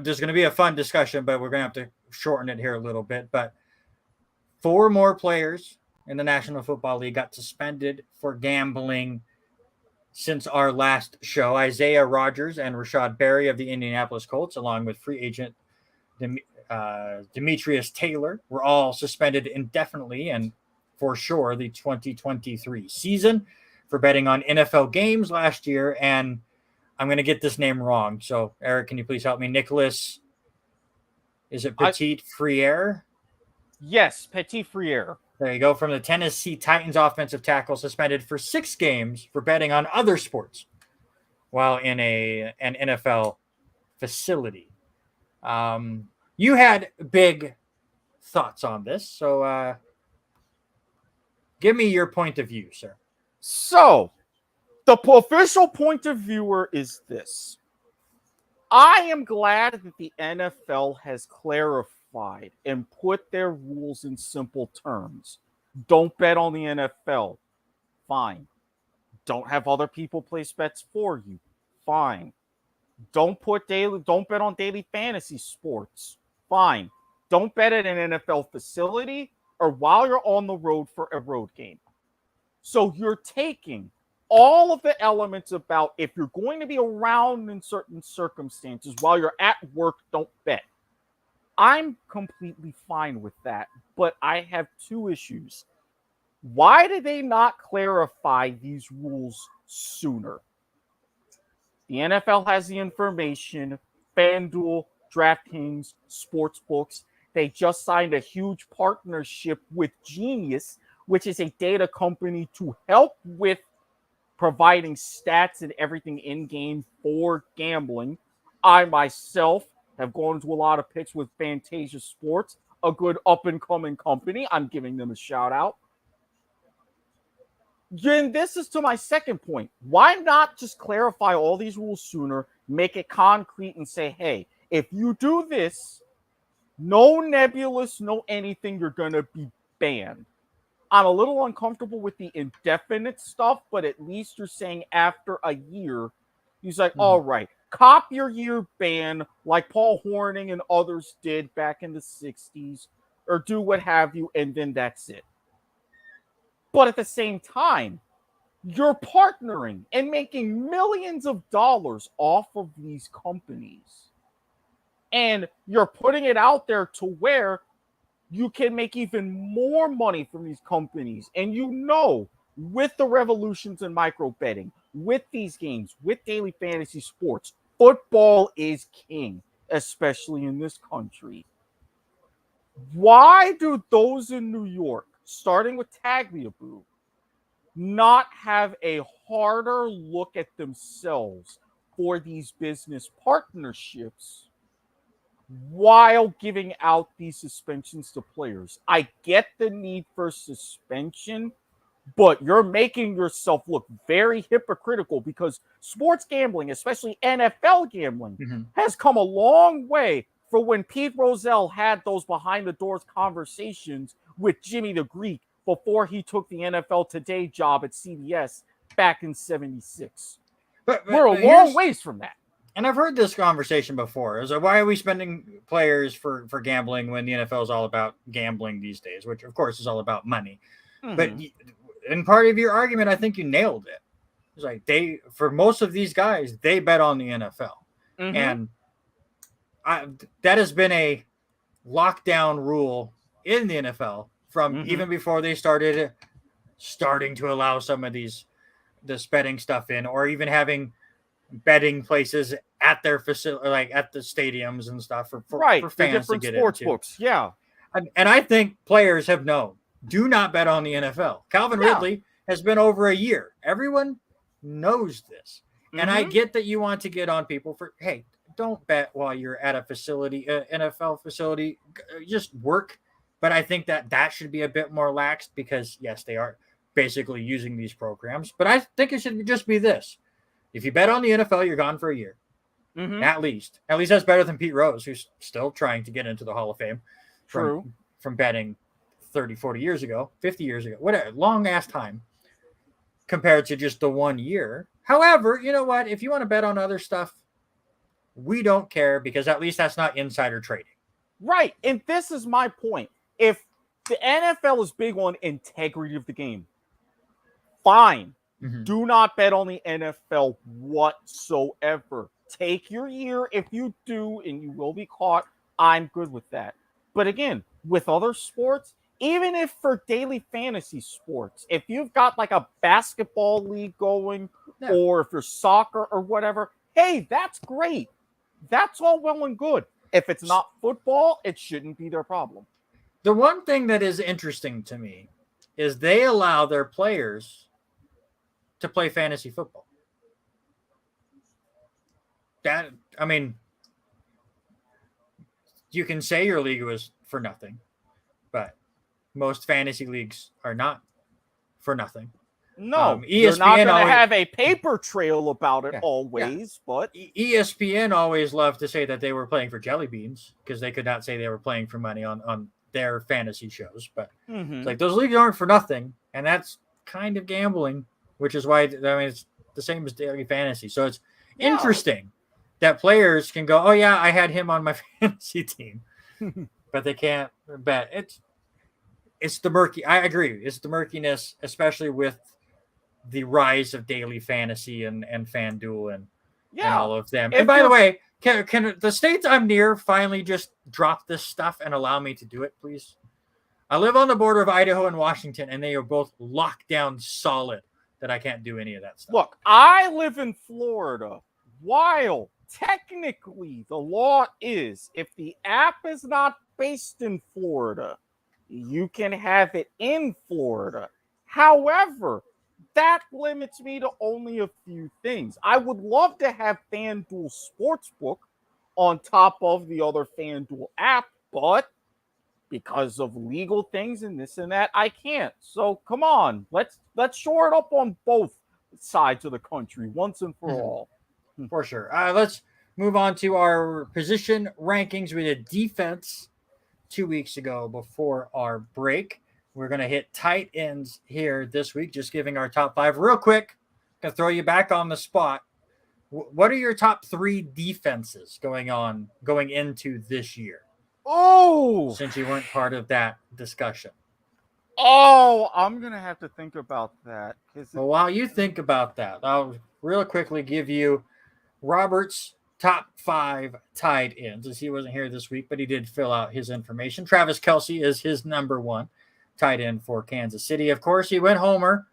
there's going to be a fun discussion, but we're going to have to shorten it here a little bit. But 4 more players in the National Football League got suspended for gambling since our last show. Isaiah Rodgers and Rashad Berry of the Indianapolis Colts, along with free agent Demetrius Taylor, were all suspended indefinitely and for sure the 2023 season for betting on NFL games last year. And I'm going to get this name wrong. So, Eric, can you please help me? Nicholas, is it Petit Friere? Yes, Petit Friere. There you go. From the Tennessee Titans offensive tackle, suspended for 6 games for betting on other sports while in an NFL facility. You had big thoughts on this, so give me your point of view, sir. So, the official point of view is this. I am glad that the NFL has clarified and put their rules in simple terms. Don't bet on the NFL. Fine. Don't have other people place bets for you. Fine. Don't bet on daily fantasy sports. Fine. Don't bet at an NFL facility or while you're on the road for a road game. So you're taking all of the elements about if you're going to be around in certain circumstances while you're at work, don't bet. I'm completely fine with that, but I have 2 issues. Why did they not clarify these rules sooner? The NFL has the information. FanDuel, DraftKings, Sportsbooks. They just signed a huge partnership with Genius, which is a data company to help with providing stats and everything in-game for gambling. I myself have gone to a lot of picks with Fantasia Sports, a good up-and-coming company. I'm giving them a shout-out. And this is to my second point. Why not just clarify all these rules sooner, make it concrete, and say, hey, if you do this, no nebulous, no anything, you're going to be banned. I'm a little uncomfortable with the indefinite stuff, but at least you're saying after a year, he's like, all right, cop your year ban like Paul Hornung and others did back in the 60s, or do what have you, and then that's it. But at the same time, you're partnering and making millions of dollars off of these companies. And you're putting it out there to where you can make even more money from these companies. And with the revolutions in micro betting, with these games, with daily fantasy sports, football is king, especially in this country. Why do those in New York, starting with Tagliabue, not have a harder look at themselves for these business partnerships while giving out these suspensions to players? I get the need for suspension, but you're making yourself look very hypocritical because sports gambling, especially NFL gambling, has come a long way from when Pete Rozelle had those behind-the-doors conversations with Jimmy the Greek before he took the NFL Today job at CBS back in '76. We're a long ways from that. and I've heard this conversation before. It's like, why are we spending players for gambling when the NFL is all about gambling these days, which of course is all about money. But in part of your argument, I think you nailed it. It's like for most of these guys, they bet on the NFL. And that has been a lockdown rule in the NFL from even before they starting to allow some of this betting stuff in, or even having betting places at their facility, like at the stadiums and stuff for fans to get sports into. Books. Yeah. And I think players have known, do not bet on the NFL. Calvin Ridley has been over a year. Everyone knows this. And I get that you want to get on people for, hey, don't bet while you're at a facility, NFL facility, just work. But I think that should be a bit more lax because, yes, they are basically using these programs. But I think it should just be this. If you bet on the NFL, you're gone for a year. At least. At least that's better than Pete Rose, who's still trying to get into the Hall of Fame. True. From betting 30, 40 years ago, 50 years ago, whatever, long ass time compared to just the 1 year. However, you know what? If you want to bet on other stuff, we don't care because at least that's not insider trading. Right. And this is my point. If the NFL is big on integrity of the game, fine. Do not bet on the NFL whatsoever. Take your year if you do, and you will be caught. I'm good with that. But again, with other sports, even if for daily fantasy sports, if you've got like a basketball league going, or if you're soccer or whatever, hey, that's great. That's all well and good. If it's not football, it shouldn't be their problem. The one thing that is interesting to me is they allow their players to play fantasy football. You can say your league was for nothing, but most fantasy leagues are not for nothing. No, you're not going to have a paper trail about it always, but ESPN always loved to say that they were playing for jelly beans because they could not say they were playing for money on their fantasy shows. But it's like those leagues aren't for nothing, and that's kind of gambling, which is why it's the same as daily fantasy. So it's interesting that players can go, oh yeah, I had him on my fantasy team, but they can't bet. It's the murky. I agree. It's the murkiness, especially with the rise of daily fantasy and FanDuel and all of them. And by the way, can the states I'm near finally just drop this stuff and allow me to do it, please? I live on the border of Idaho and Washington, and they are both locked down solid that I can't do any of that stuff. Look, I live in Florida. While technically the law is if the app is not based in Florida, you can have it in Florida. However, that limits me to only a few things. I would love to have FanDuel Sportsbook on top of the other FanDuel app, but because of legal things and this and that, I can't. So come on, let's shore it up on both sides of the country once and for all. For sure. Let's move on to our position rankings. We did defense 2 weeks ago before our break. We're going to hit tight ends here this week, just giving our top 5 real quick. Going to throw you back on the spot. What are your top 3 defenses going into this year? Oh, since you weren't part of that discussion. Oh, I'm going to have to think about that. Well, while you think about that, I'll real quickly give you Robert's top 5 tight ends, as he wasn't here this week, but he did fill out his information. Travis Kelce is his number 1 tight end for Kansas City. Of course, he went homer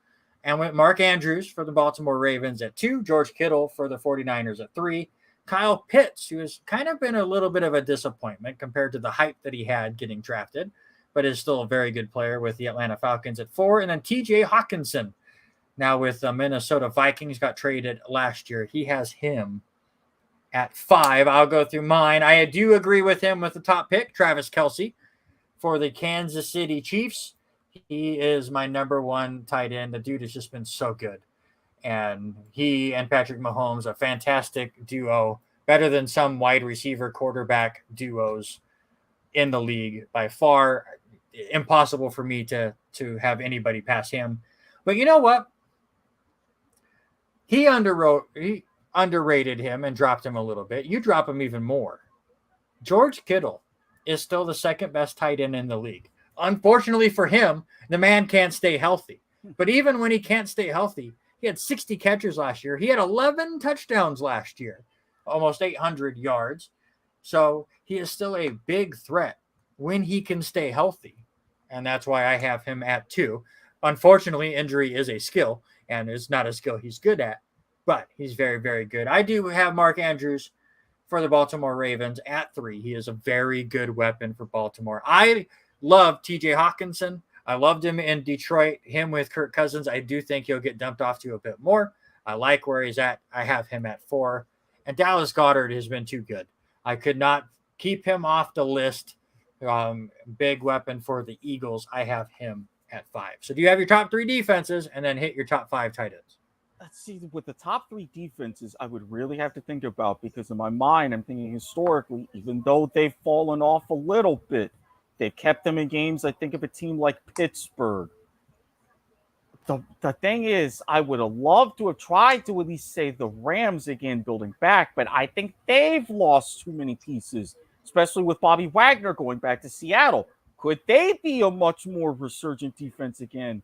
and went Mark Andrews for the Baltimore Ravens at 2, George Kittle for the 49ers at 3, Kyle Pitts, who has kind of been a little bit of a disappointment compared to the hype that he had getting drafted, but is still a very good player with the Atlanta Falcons at 4, and then TJ Hawkinson, now with the Minnesota Vikings, got traded last year. He has him at 5. I'll go through mine. I do agree with him with the top pick, Travis Kelce, for the Kansas City Chiefs. He is my number 1 tight end. The dude has just been so good. And he and Patrick Mahomes, a fantastic duo, better than some wide receiver quarterback duos in the league. By far, impossible for me to have anybody pass him. But you know what? I underrated him and dropped him a little bit. You drop him even more. George Kittle is still the second best tight end in the league. Unfortunately for him, the man can't stay healthy. But even when he can't stay healthy, he had 60 catches last year. He had 11 touchdowns last year, almost 800 yards. So he is still a big threat when he can stay healthy. And that's why I have him at 2. Unfortunately, injury is a skill, and it's not a skill he's good at, but he's very, very good. I do have Mark Andrews for the Baltimore Ravens at 3. He is a very good weapon for Baltimore. I love TJ Hawkinson. I loved him in Detroit. Him with Kirk Cousins, I do think he'll get dumped off to a bit more. I like where he's at. I have him at 4. And Dallas Goedert has been too good. I could not keep him off the list. Big weapon for the Eagles. I have him at 5. So do you have your top 3 defenses and then hit your top 5 tight ends? Let's see, with the top 3 defenses, I would really have to think about, because in my mind, I'm thinking historically, even though they've fallen off a little bit, they've kept them in games. I think of a team like Pittsburgh. The thing is, I would have loved to have tried to at least say the Rams again building back, but I think they've lost too many pieces, especially with Bobby Wagner going back to Seattle. Could they be a much more resurgent defense again?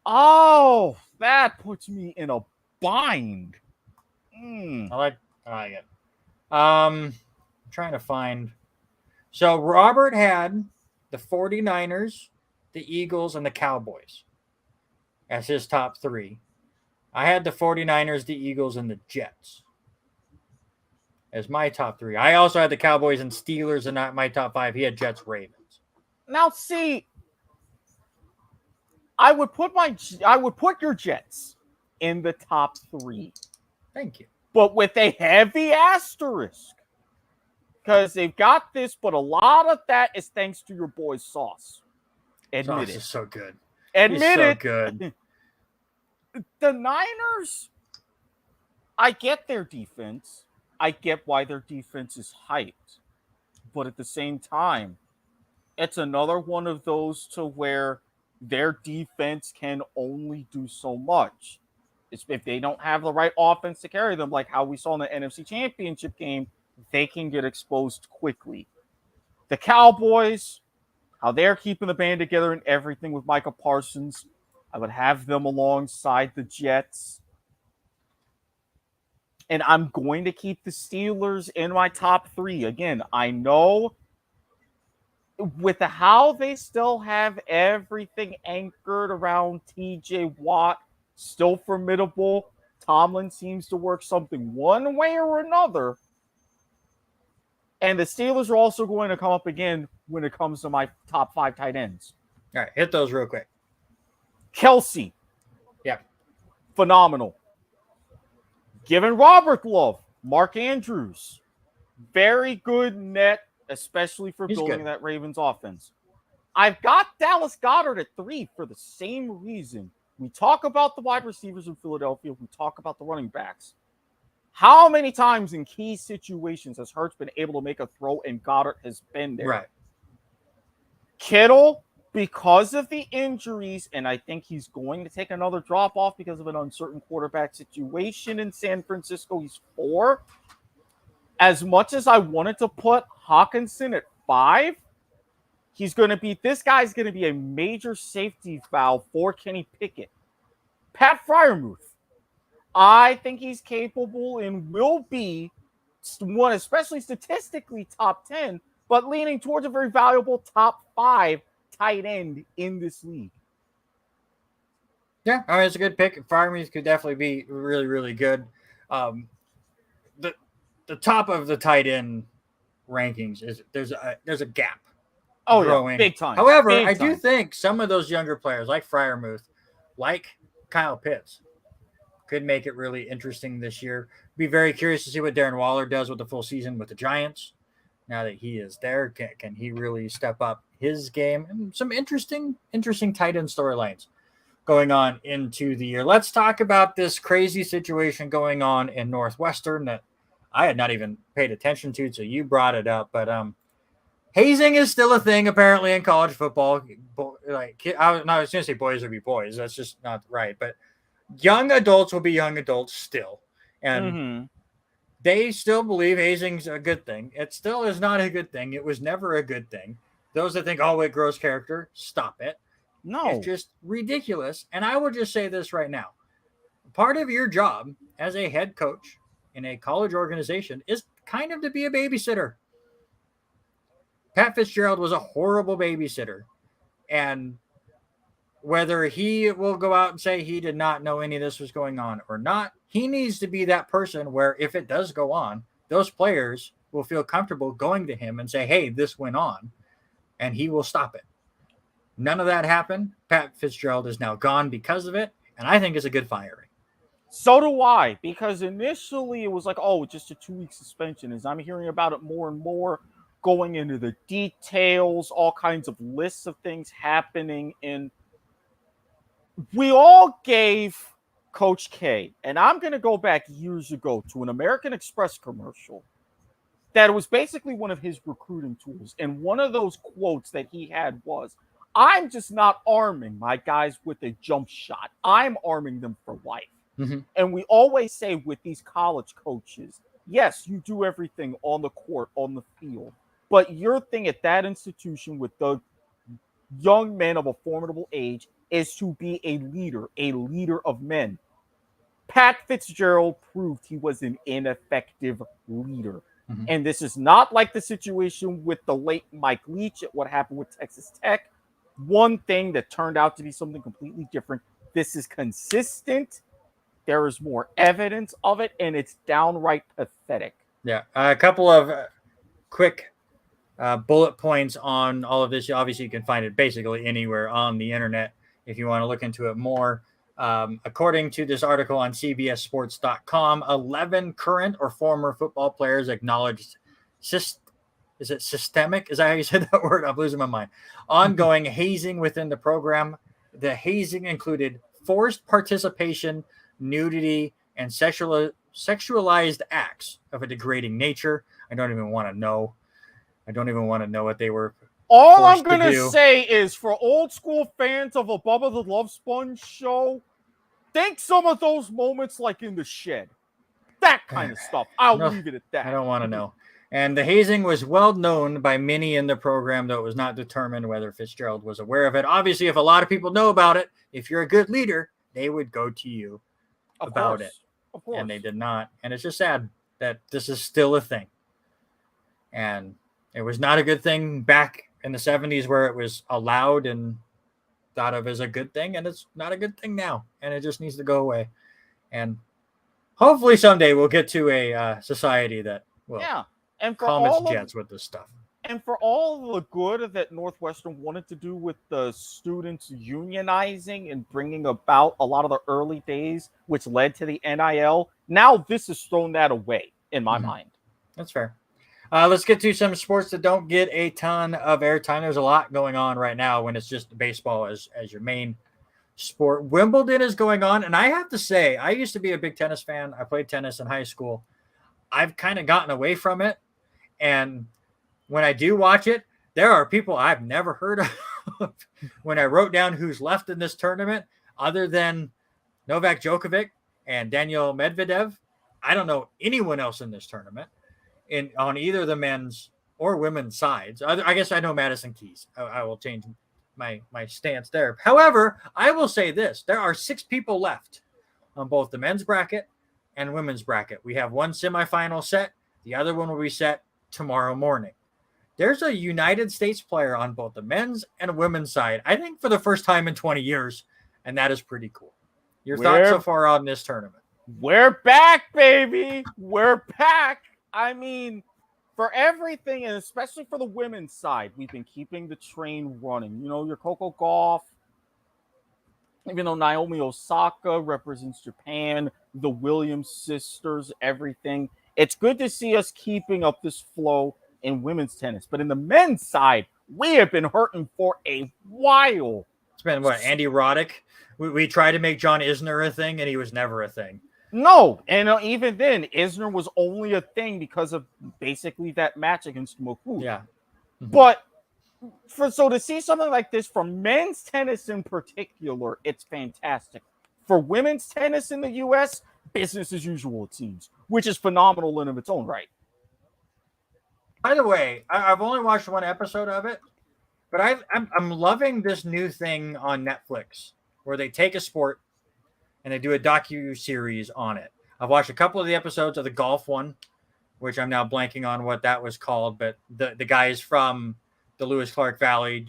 Oh, that puts me in a bind. I like it. Trying to find. So Robert had the 49ers, the Eagles, and the Cowboys as his top 3. I had the 49ers, the Eagles, and the Jets as my top 3. I also had the Cowboys and Steelers in my top 5. He had Jets, Ravens. Now, see, I would put your Jets in the top 3. Thank you. But with a heavy asterisk. Because they've got this, but a lot of that is thanks to your boy Sauce. Admit it. Is so good. Admit He's so it. good. The Niners, I get their defense. I get why their defense is hyped. But at the same time, it's another one of those to where their defense can only do so much. It's if they don't have the right offense to carry them, like how we saw in the NFC Championship game, they can get exposed quickly. The Cowboys, how they're keeping the band together and everything with Micah Parsons, I would have them alongside the Jets. And I'm going to keep the Steelers in my top 3. Again, I know with how they still have everything anchored around TJ Watt, still formidable. Tomlin seems to work something one way or another. And the Steelers are also going to come up again when it comes to my top 5 tight ends. All right, hit those real quick. Kelsey. Yeah. Phenomenal. Given Robert love, Mark Andrews. Very good net, especially for building that Ravens offense. I've got Dallas Goedert at 3 for the same reason. We talk about the wide receivers in Philadelphia. We talk about the running backs. How many times in key situations has Hurts been able to make a throw and Goddard has been there? Right. Kittle, because of the injuries, and I think he's going to take another drop off because of an uncertain quarterback situation in San Francisco. He's 4. As much as I wanted to put Hawkinson at 5, this guy's going to be a major safety valve for Kenny Pickett. Pat Freiermuth. I think he's capable and will be one, especially statistically, top 10, but leaning towards a very valuable top 5 tight end in this league. Yeah, I mean, it's a good pick. Freiermuth could definitely be really, really good. The top of the tight end rankings is there's a gap. Oh, growing. Yeah, big time. However, big I time. do think some of those younger players, like Freiermuth, like Kyle Pitts, could make it really interesting this year. Be very curious to see what Darren Waller does with the full season with the Giants. Now that he is there, can he really step up his game? And some interesting tight end storylines going on into the year. Let's talk about this crazy situation going on in Northwestern that I had not even paid attention to, so you brought it up. But hazing is still a thing apparently in college football. I was going to say boys will be boys. That's just not right. But young adults will be young adults still. And Mm-hmm. they still believe hazing's a good thing. It still is not a good thing. It was never a good thing. Those that think, oh, it grows character, stop it. It's No. just ridiculous. And I will just say this right now. Part of your job as a head coach in a college organization is kind of to be a babysitter. Pat Fitzgerald was a horrible babysitter. And whether he will go out and say he did not know any of this was going on or not, he needs to be that person where if it does go on, those players will feel comfortable going to him and say, hey, this went on, and he will stop it. None of that happened. Pat Fitzgerald is now gone because of it, and I think it's a good firing. So do I, because initially it was like, oh, just a 2-week suspension. As I'm hearing about it more and more, going into the details, all kinds of lists of things happening. And we all gave Coach K, and I'm going to go back years ago to an American Express commercial that was basically one of his recruiting tools. And one of those quotes that he had was, I'm just not arming my guys with a jump shot. I'm arming them for life. Mm-hmm. And we always say with these college coaches, yes, you do everything on the court, on the field. But your thing at that institution with the young men of a formidable age is to be a leader of men. Pat Fitzgerald proved he was an ineffective leader. Mm-hmm. And this is not like the situation with the late Mike Leach at what happened with Texas Tech. One thing that turned out to be something completely different. This is consistent. There is more evidence of it, and it's downright pathetic. Yeah, a couple of quick bullet points on all of this. Obviously, you can find it basically anywhere on the internet if you want to look into it more. According to this article on CBSSports.com, 11 current or former football players acknowledged is it systemic? Is that how you said that word? I'm losing my mind. Ongoing hazing within the program. The hazing included forced participation, nudity, and sexualized acts of a degrading nature. I don't even want to know what they were. All I'm going to say is for old school fans of a Bubba the Love Sponge show, think some of those moments like in the shed. That kind of stuff. I'll leave it at that. I don't want to know. And the hazing was well known by many in the program, though it was not determined whether Fitzgerald was aware of it. Obviously, if a lot of people know about it, if you're a good leader, they would go to you about it. Of course. And they did not. And it's just sad that this is still a thing. And it was not a good thing back in the 70s where it was allowed and thought of as a good thing. And it's not a good thing now. And it just needs to go away. And hopefully someday we'll get to a society that will calm its jets with this stuff. And for all the good that Northwestern wanted to do with the students unionizing and bringing about a lot of the early days, which led to the NIL, now this has thrown that away in my mind. That's fair. Let's get to some sports that don't get a ton of airtime. There's a lot going on right now when it's just baseball as your main sport. Wimbledon is going on, and I have to say, I used to be a big tennis fan. I played tennis in high school. I've kind of gotten away from it, and when I do watch it, there are people I've never heard of. When I wrote down who's left in this tournament, other than Novak Djokovic and Daniil Medvedev, I don't know anyone else in this tournament on either the men's or women's sides. I guess I know Madison Keys. I will change my stance there. However, I will say this. There are 6 people left on both the men's bracket and women's bracket. We have one semifinal set. The other one will be set tomorrow morning. There's a United States player on both the men's and women's side, I think for the first time in 20 years, and that is pretty cool. Your thoughts so far on this tournament? We're back, baby. We're back. I mean, for everything, and especially for the women's side, we've been keeping the train running. You know, your Coco Gauff, even though Naomi Osaka represents Japan, the Williams sisters, everything. It's good to see us keeping up this flow in women's tennis. But in the men's side, we have been hurting for a while. It's been, Andy Roddick? We tried to make John Isner a thing, and he was never a thing. No, and even then, Isner was only a thing because of basically that match against Moku. Yeah. But so to see something like this from men's tennis in particular, it's fantastic. For women's tennis in the U.S., business as usual, it seems, which is phenomenal in of its own right. By the way, I've only watched one episode of it, but I'm loving this new thing on Netflix where they take a sport and they do a docu-series on it. I've watched a couple of the episodes of the golf one, which I'm now blanking on what that was called, but the guys from the Lewis Clark Valley,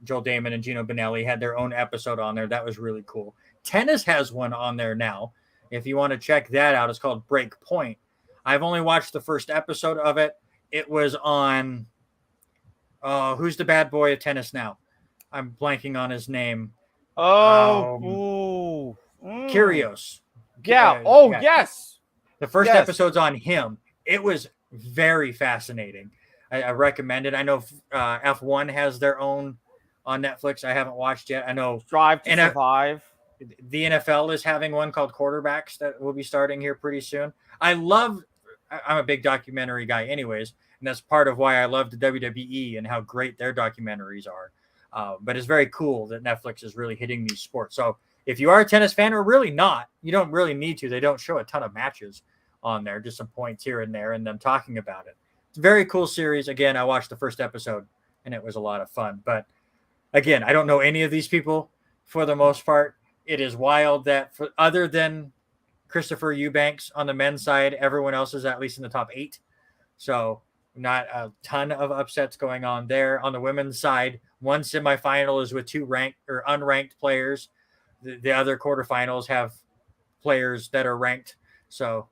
Joel Damon and Gino Bonelli had their own episode on there. That was really cool. Tennis has one on there now. If you want to check that out, it's called Break Point. I've only watched the first episode of it. It was on, who's the bad boy of tennis now? I'm blanking on his name. Kyrgios. Yeah. Yeah. Yes. The first episode's on him. It was very fascinating. I recommend it. I know F1 has their own on Netflix. I haven't watched yet. I know Drive to Survive. The NFL is having one called Quarterbacks that will be starting here pretty soon. I'm a big documentary guy anyways, and that's part of why I love the WWE and how great their documentaries are. But it's very cool that Netflix is really hitting these sports. So if you are a tennis fan, or really not, you don't really need to. They don't show a ton of matches on there, just some points here and there and them talking about it. It's a very cool series. Again, I watched the first episode and it was a lot of fun. But again, I don't know any of these people for the most part. It is wild that other than Christopher Eubanks on the men's side, everyone else is at least in the top 8. So not a ton of upsets going on there. On the women's side, one semifinal is with 2 ranked or unranked players. The other quarterfinals have players that are ranked. So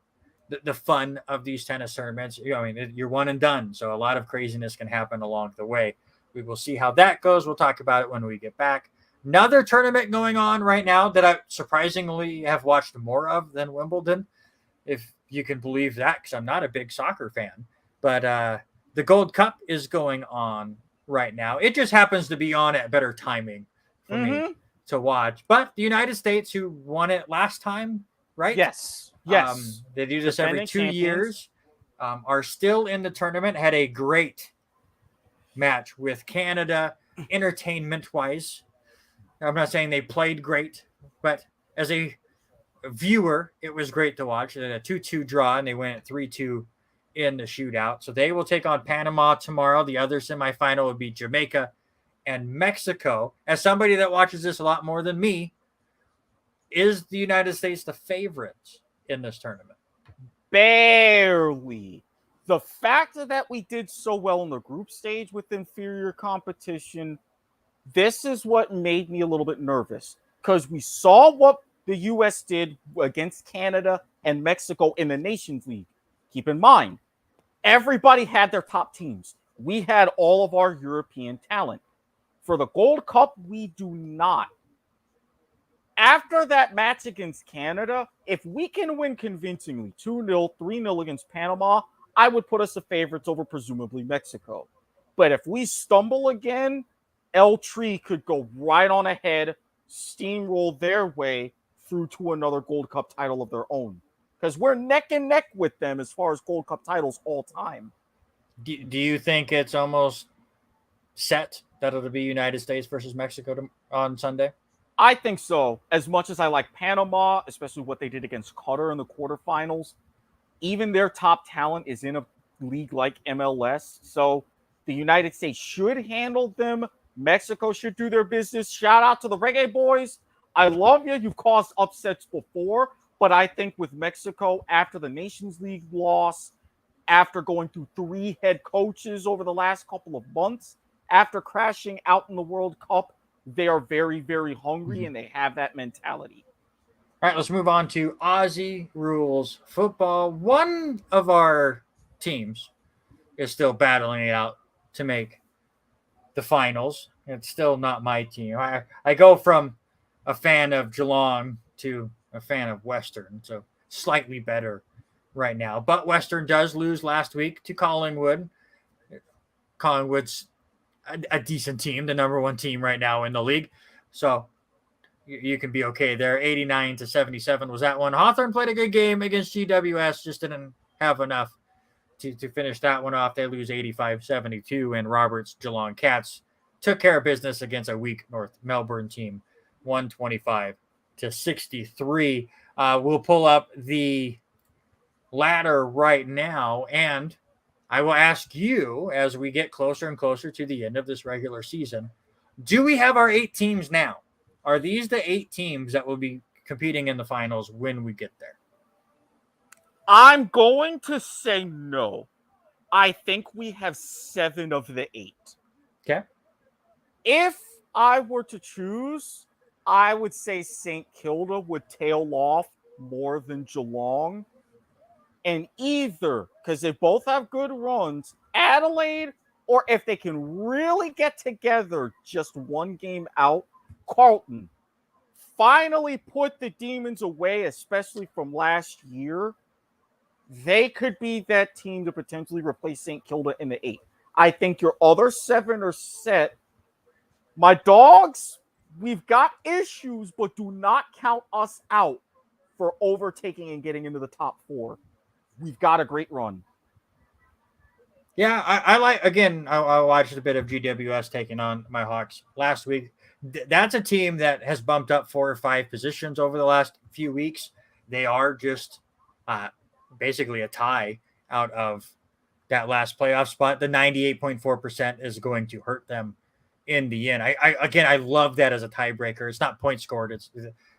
the fun of these tennis tournaments, you're one and done. So a lot of craziness can happen along the way. We will see how that goes. We'll talk about it when we get back. Another tournament going on right now that I surprisingly have watched more of than Wimbledon, if you can believe that, because I'm not a big soccer fan. But the Gold Cup is going on right now. It just happens to be on at better timing for me to watch. But the United States, who won it last time, right? Yes. They do this every 2 years, are still in the tournament, had a great match with Canada, entertainment-wise. I'm not saying they played great, but as a viewer, it was great to watch. They had a 2-2 draw, and they went 3-2 in the shootout. So they will take on Panama tomorrow. The other semifinal would be Jamaica and Mexico. As somebody that watches this a lot more than me, is the United States the favorite in this tournament? Barely. The fact that we did so well in the group stage with inferior competition, this is what made me a little bit nervous, because we saw what the U.S. did against Canada and Mexico in the Nations League. Keep in mind, everybody had their top teams. We had all of our European talent. For the Gold Cup, we do not. After that match against Canada, if we can win convincingly 2-0, 3-0 against Panama, I would put us as favorites over presumably Mexico. But if we stumble again, El Tri could go right on ahead, steamroll their way through to another Gold Cup title of their own. Because we're neck and neck with them as far as Gold Cup titles all time. Do you think it's almost set that it'll be United States versus Mexico on Sunday? I think so. As much as I like Panama, especially what they did against Qatar in the quarterfinals, even their top talent is in a league like MLS. So the United States should handle them. Mexico should do their business. Shout out to the Reggae Boys. I love you. You've caused upsets before. But I think with Mexico, after the Nations League loss, after going through 3 head coaches over the last couple of months, after crashing out in the World Cup, they are very, very hungry, and they have that mentality. All right, let's move on to Aussie rules football. One of our teams is still battling it out to make the finals. It's still not my team. I go from a fan of Geelong to a fan of Western, so slightly better right now. But Western does lose last week to Collingwood. Collingwood's a decent team, the number 1 team right now in the league. So you can be okay there. 89-77 was that one. Hawthorn played a good game against GWS, just didn't have enough to finish that one off. They lose 85-72, and Roberts Geelong Cats took care of business against a weak North Melbourne team, 125-63. We'll pull up the ladder right now, and I will ask you as we get closer and closer to the end of this regular season, do we have our 8 teams now? Are these the 8 teams that will be competing in the finals when we get there? I'm going to say no. I think we have 7 of the 8. Okay. If I were to choose, I would say St. Kilda would tail off more than Geelong. And either, because they both have good runs, Adelaide, or if they can really get together just one game out, Carlton. Finally put the Demons away, especially from last year. They could be that team to potentially replace St. Kilda in the 8. I think your other 7 are set. My Dogs, we've got issues, but do not count us out for overtaking and getting into the top 4. We've got a great run. Yeah, I like, again, I watched a bit of GWS taking on my Hawks last week. That's a team that has bumped up 4 or 5 positions over the last few weeks. They are just basically a tie out of that last playoff spot. The 98.4% is going to hurt them in the end. I love that as a tiebreaker. It's not points scored. It's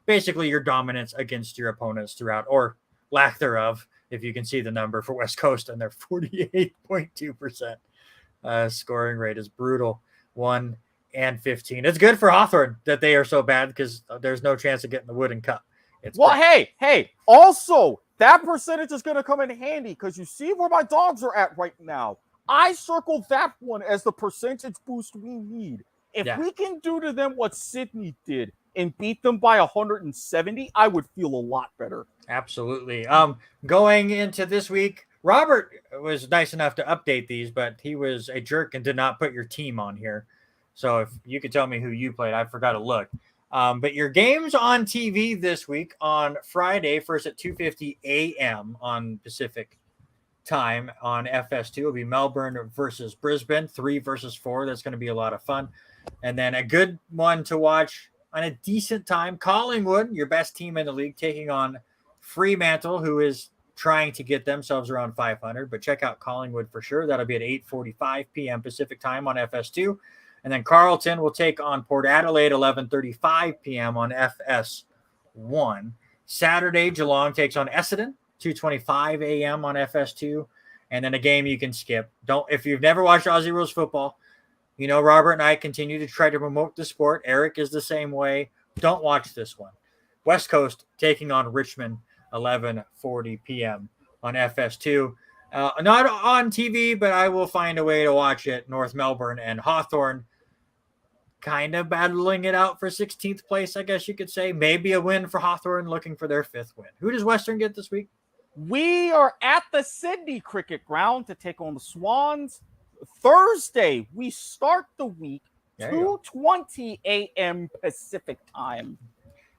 basically your dominance against your opponents throughout, or lack thereof, if you can see the number for West Coast, and their 48.2% scoring rate is brutal. 1 and 15. It's good for Hawthorn that they are so bad, because there's no chance of getting the Wooden Cup. Hey, also, that percentage is going to come in handy, because you see where my Dogs are at right now. I circled that one as the percentage boost we need. If we can do to them what Sydney did and beat them by 170, I would feel a lot better. Absolutely. Going into this week, Robert was nice enough to update these, but he was a jerk and did not put your team on here. So if you could tell me who you played, I forgot to look. But your games on TV this week on Friday, first at 2:50 a.m. on Pacific time on FS2 will be Melbourne versus Brisbane, 3 versus 4. That's going to be a lot of fun. And then a good one to watch on a decent time, Collingwood, your best team in the league, taking on Fremantle, who is trying to get themselves around 500. But check out Collingwood for sure. That'll be at 8:45 p.m. Pacific time on FS2. And then Carlton will take on Port Adelaide, 11:35 p.m. on FS1. Saturday, Geelong takes on Essendon, 2:25 a.m. on FS2. And then a game you can skip. If you've never watched Aussie Rules football, you know Robert and I continue to try to promote the sport. Eric is the same way. Don't watch this one. West Coast taking on Richmond, 11:40 p.m. on FS2. Not on TV, but I will find a way to watch it. North Melbourne and Hawthorn kind of battling it out for 16th place, I guess you could say. Maybe a win for Hawthorn, looking for their 5th win. Who does Western get this week? We are at the Sydney Cricket Ground to take on the Swans. Thursday, we start the week 2:20 a.m. Pacific time.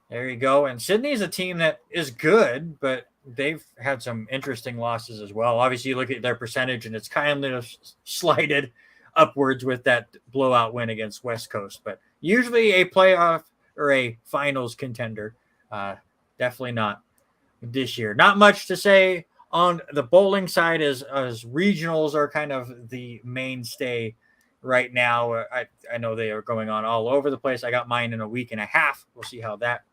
There you go. And Sydney's a team that is good, but they've had some interesting losses as well. Obviously, you look at their percentage, and it's kind of slided upwards with that blowout win against West Coast. But usually a playoff or a finals contender. Definitely not this year. Not much to say on the bowling side, as regionals are kind of the mainstay right now. I know they are going on all over the place. I got mine in a week and a half. We'll see how that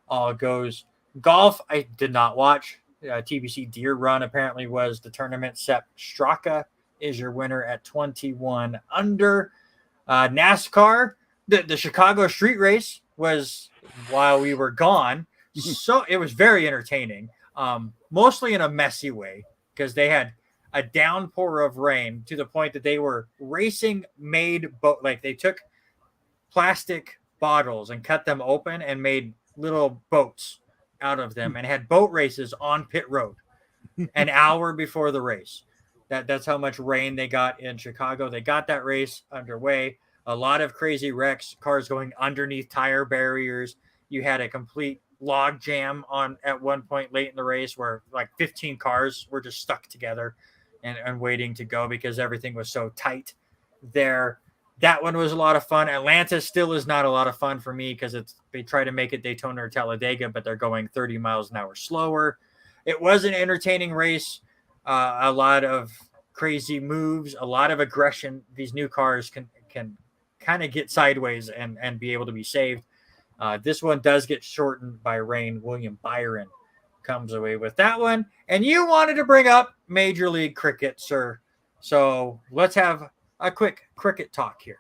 all goes. Golf, I did not watch. TBC Deer Run apparently was the tournament. Sepp Straka is your winner at 21 under. NASCAR, the Chicago street race was while we were gone. So it was very entertaining, mostly in a messy way, because they had a downpour of rain to the point that they were racing like they took plastic bottles and cut them open and made little boats out of them and had boat races on pit road an hour before the race. That's how much rain they got in Chicago. They got that race underway. A lot of crazy wrecks, cars going underneath tire barriers. You had a complete log jam at one point late in the race where like 15 cars were just stuck together and waiting to go because everything was so tight there. That one was a lot of fun. Atlanta still is not a lot of fun for me because they try to make it Daytona or Talladega, but they're going 30 miles an hour slower. It was an entertaining race. A lot of crazy moves, a lot of aggression. These new cars can kind of get sideways and be able to be saved. This one does get shortened by rain. William Byron comes away with that one. And you wanted to bring up Major League Cricket, sir. So let's have a quick cricket talk here.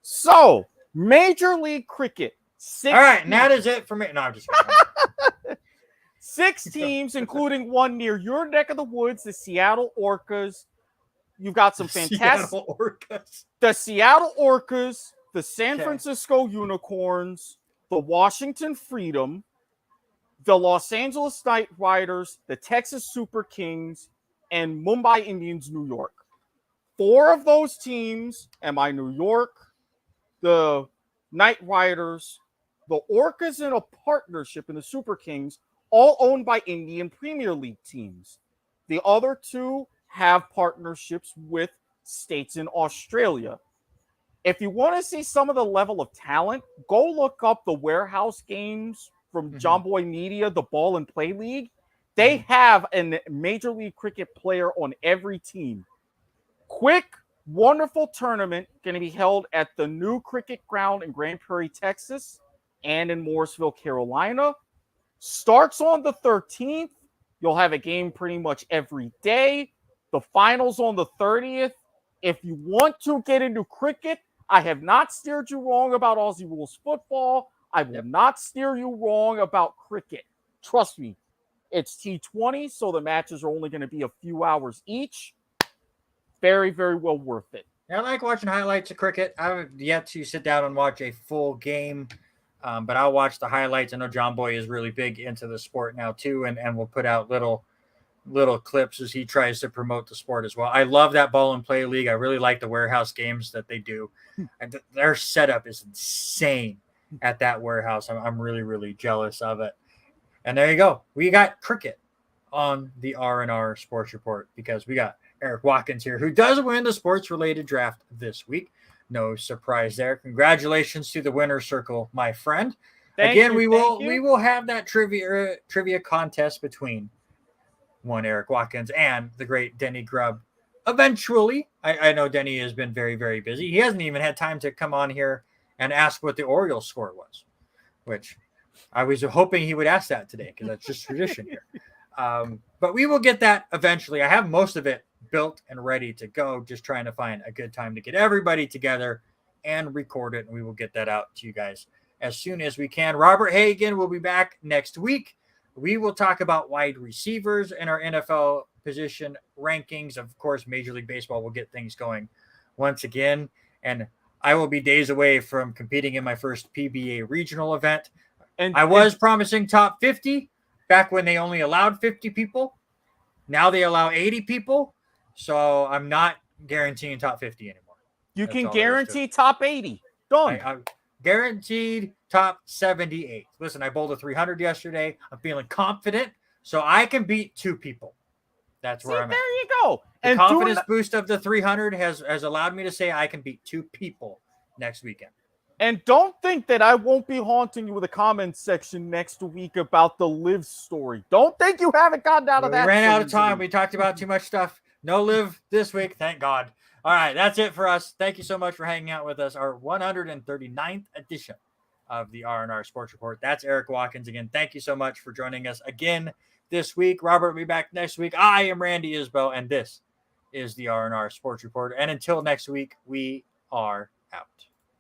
So, Major League Cricket. All right, and that is it for me. No, I'm just kidding. 6 teams, including one near your neck of the woods, the Seattle Orcas. You've got some fantastic... Seattle Orcas. The Seattle Orcas, the San Francisco Unicorns, the Washington Freedom, the Los Angeles Knight Riders, the Texas Super Kings, and Mumbai Indians, New York. 4 of those teams, New York, the Knight Riders, the Orcas in a partnership in the Super Kings, all owned by Indian Premier League teams. The other 2 have partnerships with states in Australia. If you want to see some of the level of talent, go look up the warehouse games from John Boy Media, the Ball and Play League. They have a Major League Cricket player on every team. Quick, wonderful tournament going to be held at the new cricket ground in Grand Prairie, Texas, and in Morrisville, Carolina. Starts on the 13th. You'll have a game pretty much every day. The finals on the 30th. If you want to get into cricket, I have not steered you wrong about Aussie Rules football. I will not steer you wrong about cricket. Trust me, it's T20, so the matches are only going to be a few hours each. Very, very well worth it. I like watching highlights of cricket. I haven't yet to sit down and watch a full game, but I'll watch the highlights. I know John Boy is really big into the sport now too, and will put out little clips as he tries to promote the sport as well. I love that Ball and Play League. I really like the warehouse games that they do. And their setup is insane at that warehouse. I'm really, really jealous of it. And there you go. We got cricket on the R&R Sports Report because we got Erik Watkins here, who does win the sports-related draft this week. No surprise there. Congratulations to the winner's circle, my friend. We will have that trivia contest between one Erik Watkins and the great Denny Grubb. Eventually, I know Denny has been very, very busy. He hasn't even had time to come on here and ask what the Orioles score was, which I was hoping he would ask that today because that's just tradition here. But we will get that eventually. I have most of it built and ready to go, just trying to find a good time to get everybody together and record it, and we will get that out to you guys as soon as we can. Robert Hagan will be back next week. We will talk about wide receivers and our NFL position rankings. Of course, Major League Baseball will get things going once again, and I will be days away from competing in my first PBA regional event. And I was promising top 50 back when they only allowed 50 people. Now they allow 80 people. So I'm not guaranteeing top 50 anymore. You can guarantee top 80. Done. I guaranteed top 78. Listen, I bowled a 300 yesterday. I'm feeling confident, so I can beat 2 people. That's where I'm at. There you go. The confidence boost of the 300 has allowed me to say I can beat 2 people next weekend. And don't think that I won't be haunting you with a comment section next week about the Liv story. Don't think you haven't gotten out of that. We ran out of time. We talked about too much stuff. No Liv this week, thank God. All right, that's it for us. Thank you so much for hanging out with us. Our 139th edition of the R&R Sports Report. That's Erik Watkins again. Thank you so much for joining us again this week. Robert will be back next week. I am Randy Isbelle, and this is the R&R Sports Report. And until next week, we are out.